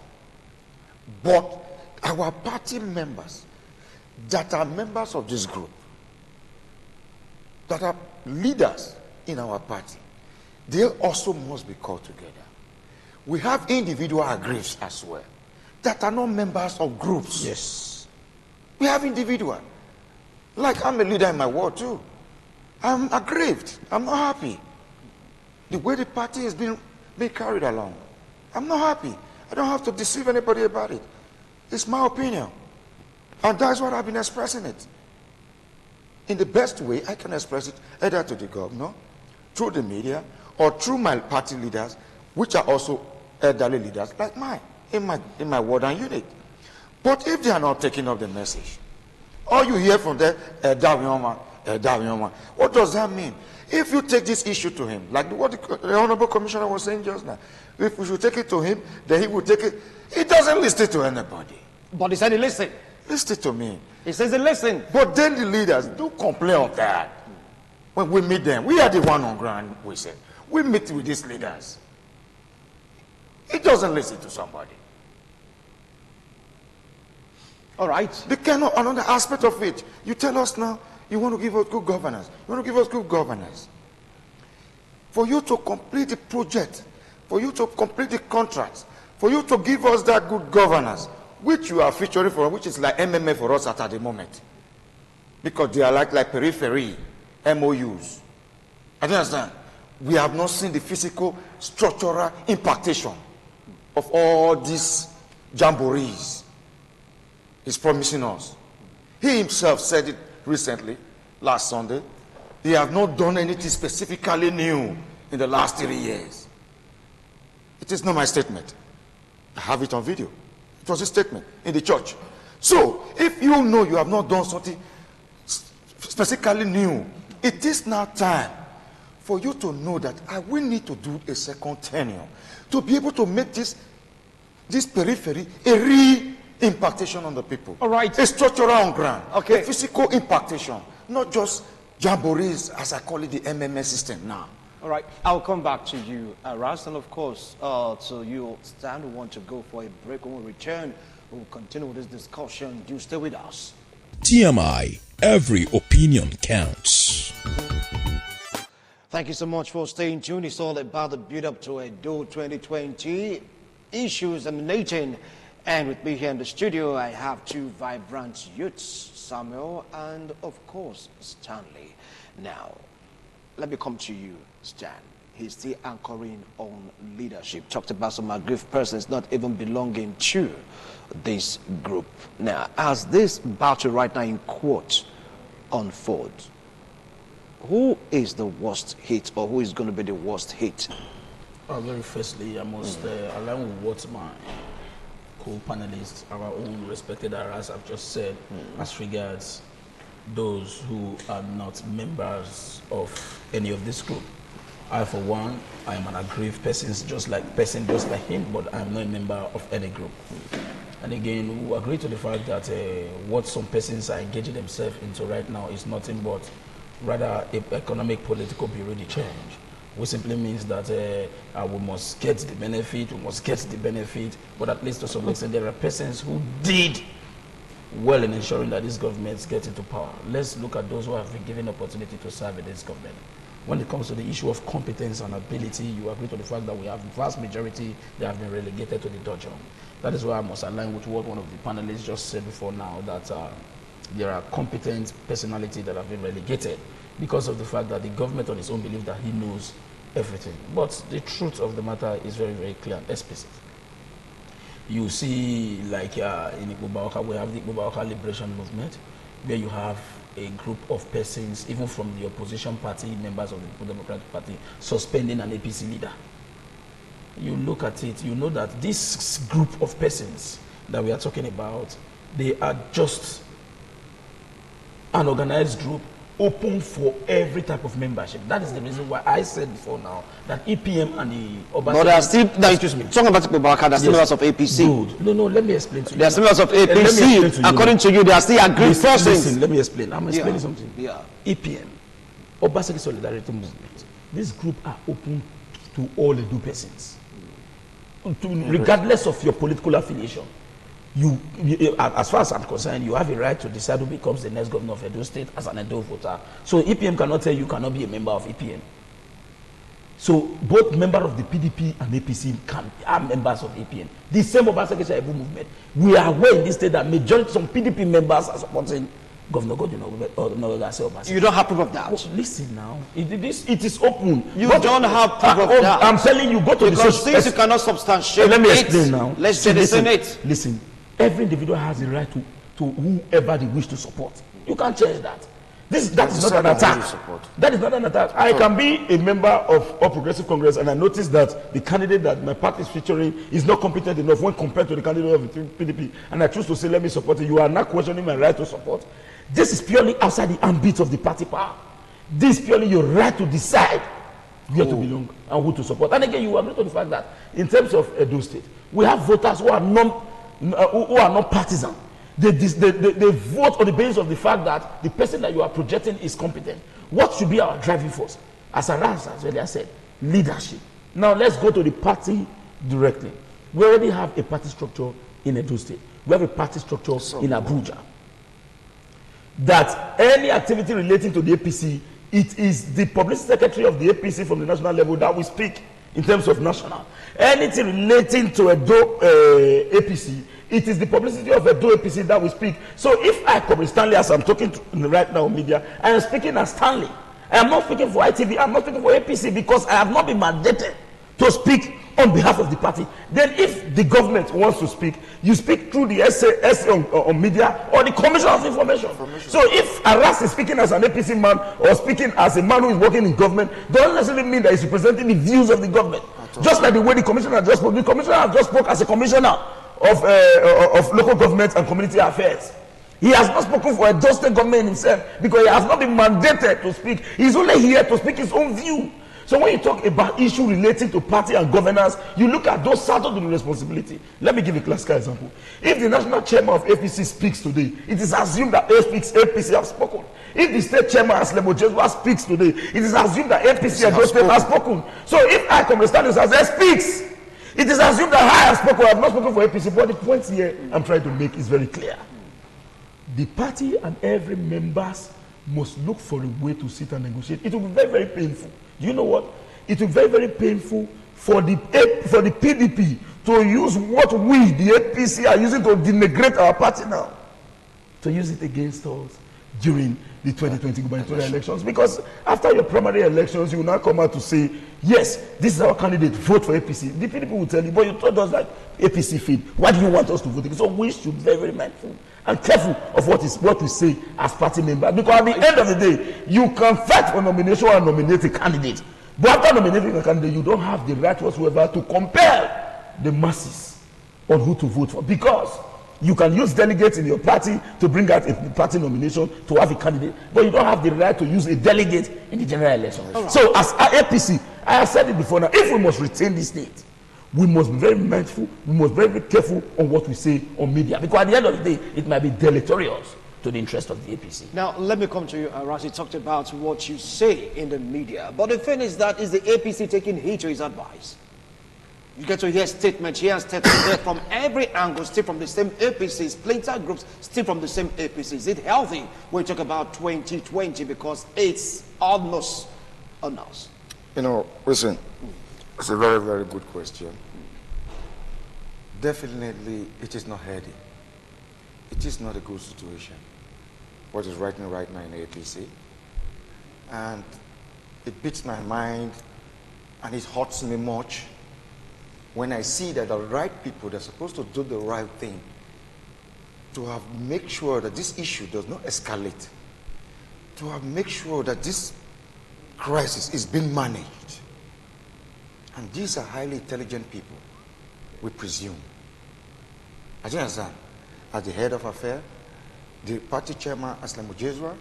But our party members that are members of this group, that are leaders in our party, they also must be called together. We have individual aggrieved as well that are not members of groups. Yes. We have individual. Like I'm a leader in my ward too. I'm aggrieved. I'm not happy. The way the party is being carried along. I'm not happy. I don't have to deceive anybody about it. It's my opinion. And that's what I've been expressing it. In the best way I can express it, either to the governor, through the media, or through my party leaders, which are also elderly leaders like mine, in my ward and unit. But if they are not taking up the message, all you hear from them, what does that mean? If you take this issue to him, like what the Honorable Commissioner was saying just now, if we should take it to him, then he will take it. He doesn't listen to anybody. But he said he listened. Listen to me. He says he listened. But then the leaders do complain of that. When we meet them, we are the one on ground, we said. We meet with these leaders. He doesn't listen to somebody. All right. They cannot, another aspect of it, you tell us now, you want to give us good governance. You want to give us good governance. For you to complete the project, for you to complete the contracts, for you to give us that good governance, which you are featuring for, which is like MMA for us at the moment. Because they are like periphery, MOUs. I don't understand. We have not seen the physical, structural impactation of all these jamborees he's promising us. He himself said it recently, last Sunday. They have not done anything specifically new in the last 3 years. It is not my statement. I have it on video. It was a statement in the church. So, if you know you have not done something specifically new, it is now time for you to know that I will need to do a second tenure to be able to make this periphery a re-impactation on the people. All right. A structural on ground. Okay. A physical impactation. Not just jamborees, as I call it, the MMS system now. All right, I'll come back to you, Ras, and of course, so you stand, we want to go for a break. When we return, we'll continue with this discussion. Do stay with us. TMI, every opinion counts. Thank you so much for staying tuned. It's all about the build-up to EDO 2020, issues emanating. And with me here in the studio, I have two vibrant youths, Samuel and, of course, Stanley. Now, let me come to you, Stan. He's still anchoring on leadership. Talked about some aggrieved persons not even belonging to this group. Now, as this battle right now in quote unfolds, who is the worst hit, or who is going to be the worst hit Very firstly, I must align with what my co-panelists, our own respected aras have just said as regards those who are not members of any of this group. I, for one, I am an aggrieved person just like him, but I am not a member of any group. And again, we agree to the fact that what some persons are engaging themselves into right now is nothing but rather economic, political bureau de change, which simply means that we must get the benefit, but at least to some extent there are persons who did well in ensuring that these governments get into power. Let's look at those who have been given opportunity to serve in this government. When it comes to the issue of competence and ability, you agree to the fact that we have a vast majority that have been relegated to the dungeon. That is why I must align with what one of the panelists just said before now, that there are competent personalities that have been relegated because of the fact that the government on its own believes that he knows everything. But the truth of the matter is very, very clear and explicit. You see, like in Igbo, we have the Igbo Liberation Movement, where you have a group of persons, even from the opposition party, members of the People Democratic Party, suspending an APC leader. You look at it, you know that this group of persons that we are talking about, they are just an organized group open for every type of membership. That is the reason why I said before now that EPM and the Obaseki... But there are still, excuse me, talking about Babaka, there are still members of APC. Good. No, let me explain to you. There are still members of APC. According to you, they are still agreed persons. Listen, let me explain. I'm explaining something. Yeah. EPM, Obaseki Solidarity Movement, this group are open to all the Edo persons. Regardless of your political affiliation. You, as far as I'm concerned, you have a right to decide who becomes the next governor of Edo State as an Edo voter. So EPM cannot tell you cannot be a member of EPM. So both members of the PDP and APC are members of EPM. The same Obaseki Solidarity Movement. We are aware in this state that majority some PDP members are supporting Governor Godwin or Obaseki. You don't have proof of that. Oh, listen now, it is open. You don't have proof of that. I'm telling you, go to because since you cannot substantiate let me explain now. Let's say the Senate. Listen, every individual has the right to whoever they wish to support. You can't change that. That is not an attack. That is not an attack. I can be a member of All Progressive Congress and I notice that the candidate that my party is featuring is not competent enough when compared to the candidate of the PDP, and I choose to say let me support it. You are not questioning my right to support. This is purely outside the ambit of the party power. This is purely your right to decide where to belong and who to support. And again, you agree to the fact that in terms of Edo State, we have voters who are not partisan. They vote on the basis of the fact that the person that you are projecting is competent. What should be our driving force? As earlier said, leadership. Now let's go to the party directly. We already have a party structure in Edo State. We have a party structure in Abuja. That any activity relating to the APC, it is the publicity secretary of the APC from the national level that we speak in terms of national. Anything relating to Edo APC, it is the publicity of Edo APC that we speak. So if I come Stanley, as I'm talking to right now media, I am speaking as Stanley. I am not speaking for ITV, I am not speaking for APC because I have not been mandated to speak on behalf of the party. Then if the government wants to speak, you speak through the essay on media or the Commission of Information. So if Aras is speaking as an APC man or speaking as a man who is working in government, doesn't necessarily mean that he's representing the views of the government. Just like the way the commissioner just spoke. The commissioner just spoke as a commissioner of local government and community affairs. He has not spoken for a state government himself because he has not been mandated to speak. He's only here to speak his own view. So when you talk about issues relating to party and governance, you look at those saddled with responsibility. Let me give a classical example. If the national chairman of APC speaks today, it is assumed that APC have spoken. If the state chairman as Lebo Jesua speaks today, it is assumed that APC and those states have spoken. So if I come to stand as speaks, it is assumed that I have spoken. I have not spoken for APC. But the point here I'm trying to make is very clear. The party and every members must look for a way to sit and negotiate. It will be very, very painful. Do you know what? It will be very, very painful for the PDP to use what we, the APC, are using to denigrate our party now, to use it against us during the 2020 gubernatorial elections. Because after your primary elections, you will now come out to say, yes, this is our candidate, vote for APC. The PDP will tell you, but you told us that APC feed. Why do you want us to vote? So we should be very, very mindful and careful of what we say as party members. Because at the end of the day, you can fight for nomination and nominate a candidate. But after nominating a candidate, you don't have the right whatsoever to compel the masses on who to vote for, because you can use delegates in your party to bring out a party nomination to have a candidate, but you don't have the right to use a delegate in the general election. Right. So as APC, I have said it before now, if we must retain this state, we must be very mindful, we must be very careful on what we say on media, because at the end of the day, it might be deleterious to the interest of the APC. Now, let me come to you, Razi talked about what you say in the media, but the thing is that is the APC taking heed to his advice? You get to hear statements here and statements there from every angle, still from the same APC, splinter groups, still from the same APC. Is it healthy when you talk about 2020, because it's almost announced? You know, listen, it's a very, very good question. Definitely, it is not healthy. It is not a good situation, what is right now in the APC. And it beats my mind, and it hurts me much when I see that the right people, they're supposed to do the right thing, to have make sure that this issue does not escalate, to have make sure that this crisis is being managed. And these are highly intelligent people, we presume. I do understand. At the head of affair, the party chairman, Aslam Ujezwa,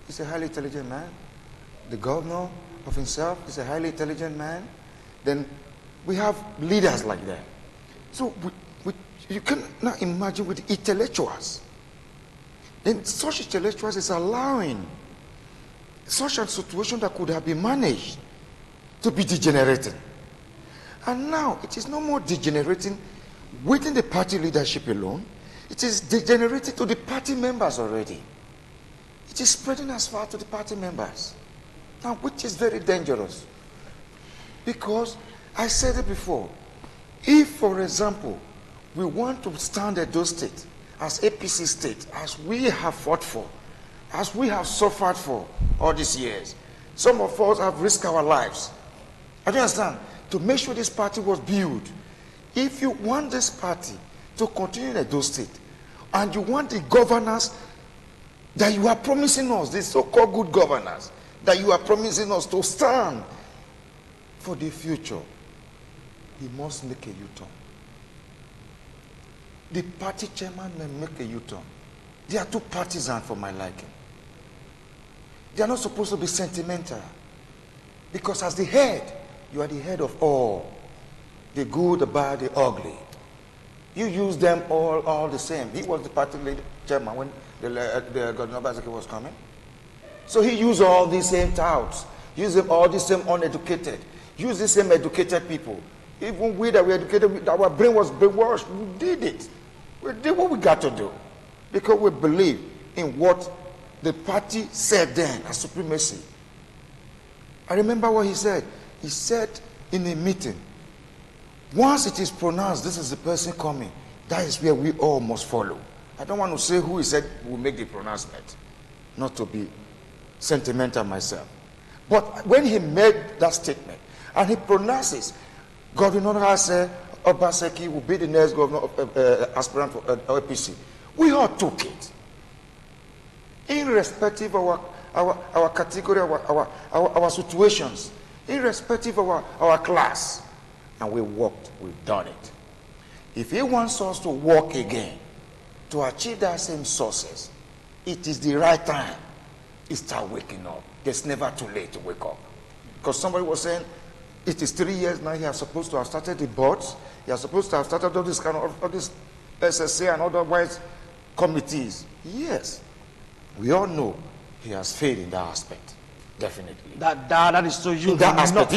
is a highly intelligent man. The governor of himself is a highly intelligent man. Then we have leaders like that. So you can now imagine with intellectuals. Then such intellectuals is allowing such a situation that could have been managed to be degenerating. And now it is no more degenerating within the party leadership alone. It is degenerating to the party members already. It is spreading as far to the party members. Now, which is very dangerous. Because I said it before, if, for example, we want to stand at those states as APC state, as we have fought for, as we have suffered for all these years, some of us have risked our lives. I understand, to make sure this party was built. If you want this party to continue in those states, and you want the governors that you are promising us, the so-called good governors, that you are promising us to stand for the future, he must make a U-turn. The party chairman may make a U-turn. They are too partisan for my liking. They are not supposed to be sentimental. Because as the head, you are the head of all. The good, the bad, the ugly. You use them all the same. He was the party leader, chairman when the governor was coming. So he used all these same touts. Used all the same uneducated. Used the same educated people. Even we that were educated, our brain was brainwashed. We did it. We did what we got to do. Because we believe in what the party said then as supremacy. I remember what he said. He said in a meeting, once it is pronounced, this is the person coming, that is where we all must follow. I don't want to say who he said will make the pronouncement, not to be sentimental myself. But when he made that statement, and he pronounces, Governor Obaseki will be the next governor of, aspirant for APC, we all took it. Irrespective of our category, our situations, irrespective of our class. And we worked, we've done it. If he wants us to work again, to achieve that same success, it is the right time to start waking up. It's never too late to wake up. Because somebody was saying, it is 3 years now, he is supposed to have started the boards, he is supposed to have started all this kind of, all this SSA and otherwise committees. Yes, we all know he has failed in that aspect. Definitely. That is to you. In that aspect, not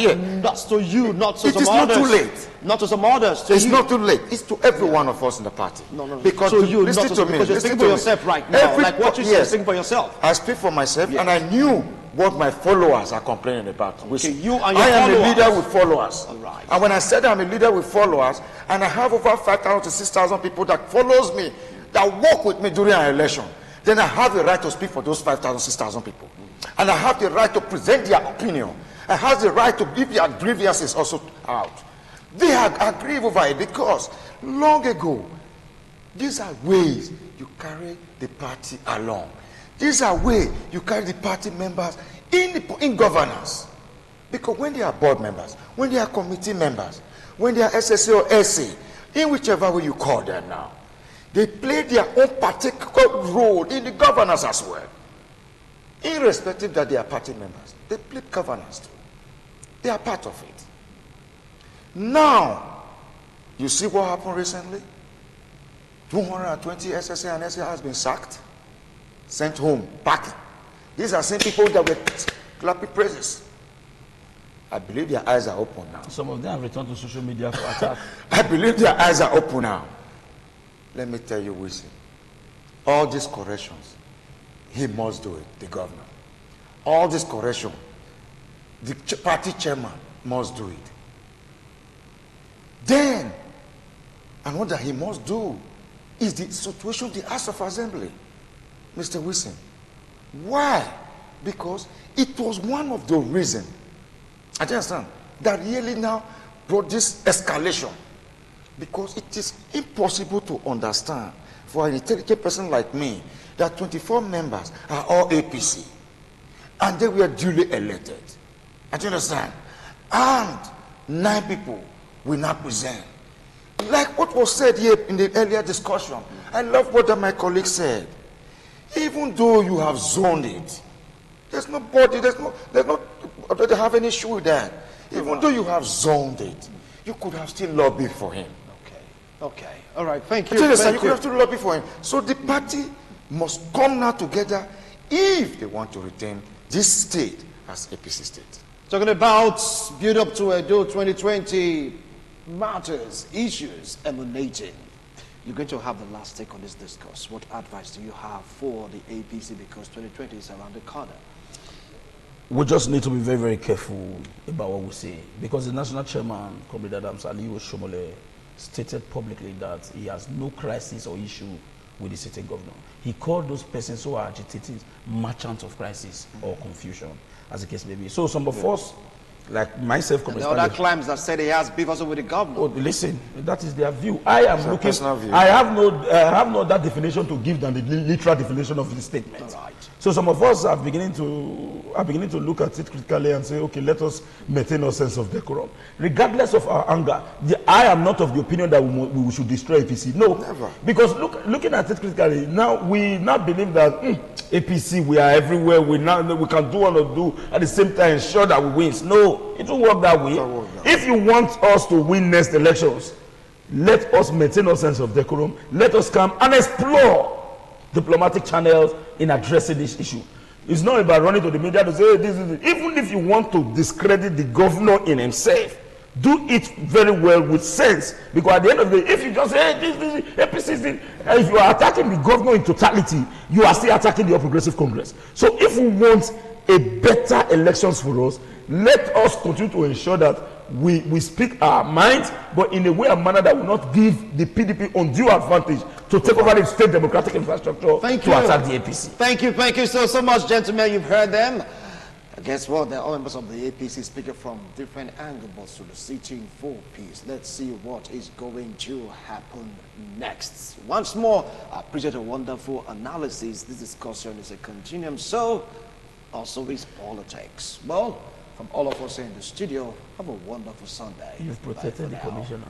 to you, not to it some is others. not too late. Not to some others. It's not too late. It's to every one of us in the party. No. Because to you, listen not to me. Because you're speaking for yourself right now. Like what you say, speaking for yourself. I speak for myself, and I knew what my followers are complaining about. Okay, you and your I am followers. a leader with followers. All right. And when I said I'm a leader with followers, and I have over 5,000 to 6,000 people that follows me, that work with me during our election, then I have the right to speak for those 5,000, 6,000 people. And I have the right to present their opinion. I have the right to give their grievances also out. They agree over it because long ago, these are ways you carry the party along. These are ways you carry the party members in governance. Because when they are board members, when they are committee members, when they are SSA or SA, in whichever way you call them now, they play their own particular role in the governance as well. Irrespective that they are party members, they play governance too. They are part of it. Now, you see what happened recently? 220 SSA and SA has been sacked, sent home, back. These are same people that were clapping praises. I believe their eyes are open now. Some of them have returned to social media for attack. I believe their eyes are open now. Let me tell you, Wilson, all these corrections, he must do it, the governor. All this correction, the party chairman must do it. Then, and what that he must do is the situation of the House of Assembly. Mr. Wilson, why? Because it was one of the reasons, I understand, that really now brought this escalation. Because it is impossible to understand for an intelligent person like me that 24 members are all APC and they were duly elected. I understand. And 9 people will not present. Like what was said here in the earlier discussion, I love what my colleague said. Even though you have zoned it, there's nobody, they don't have any issue with that. Even though you have zoned it, you could have still lobbied for him. Okay. All right. Thank you. You could have still lobbied for him. So the party must come now together if they want to retain this state as APC state. Talking about build up to EDO 2020 matters, issues emanating. You're going to have the last take on this discourse. What advice do you have for the APC, because 2020 is around the corner? We just need to be very, very careful about what we say, because the national chairman, Comrade Adams Aliyu Shomole, stated publicly that he has no crisis or issue with the sitting governor. He called those persons who are agitating merchants of crisis or confusion, as the case may be. So some of us, like myself, and the other claims that said he has beef also with the governor. Oh, listen, that is their view. I am looking. View. I have no other definition to give than the literal definition of the statement. All right. So some of us are beginning to look at it critically and say, okay, let us maintain our sense of decorum, regardless of our anger. I am not of the opinion that we should destroy APC. No, never. Because looking at it critically, we now believe that APC, we are everywhere. We can do what we do at the same time ensure that we win. No, it won't work that way. If you want us to win next elections, let us maintain our sense of decorum. Let us come and explore diplomatic channels in addressing this issue. It's not about running to the media to say, hey, this is it. Even if you want to discredit the governor in himself, do it very well with sense. Because at the end of the day, if you just say, hey, this APC, if you are attacking the governor in totality, you are still attacking the All Progressive Congress. So if we want a better elections for us, let us continue to ensure that we speak our minds, but in a way and manner that will not give the PDP undue advantage to take over the state democratic infrastructure to attack the APC. Thank you so much, gentlemen. You've heard them. Guess what? They're all members of the APC speaking from different angles to the sitting for peace. Let's see what is going to happen next. Once more, I appreciate a wonderful analysis. This discussion is a continuum, so also is politics. Well, from all of us here in the studio, have a wonderful Sunday. You've protected the commissioner.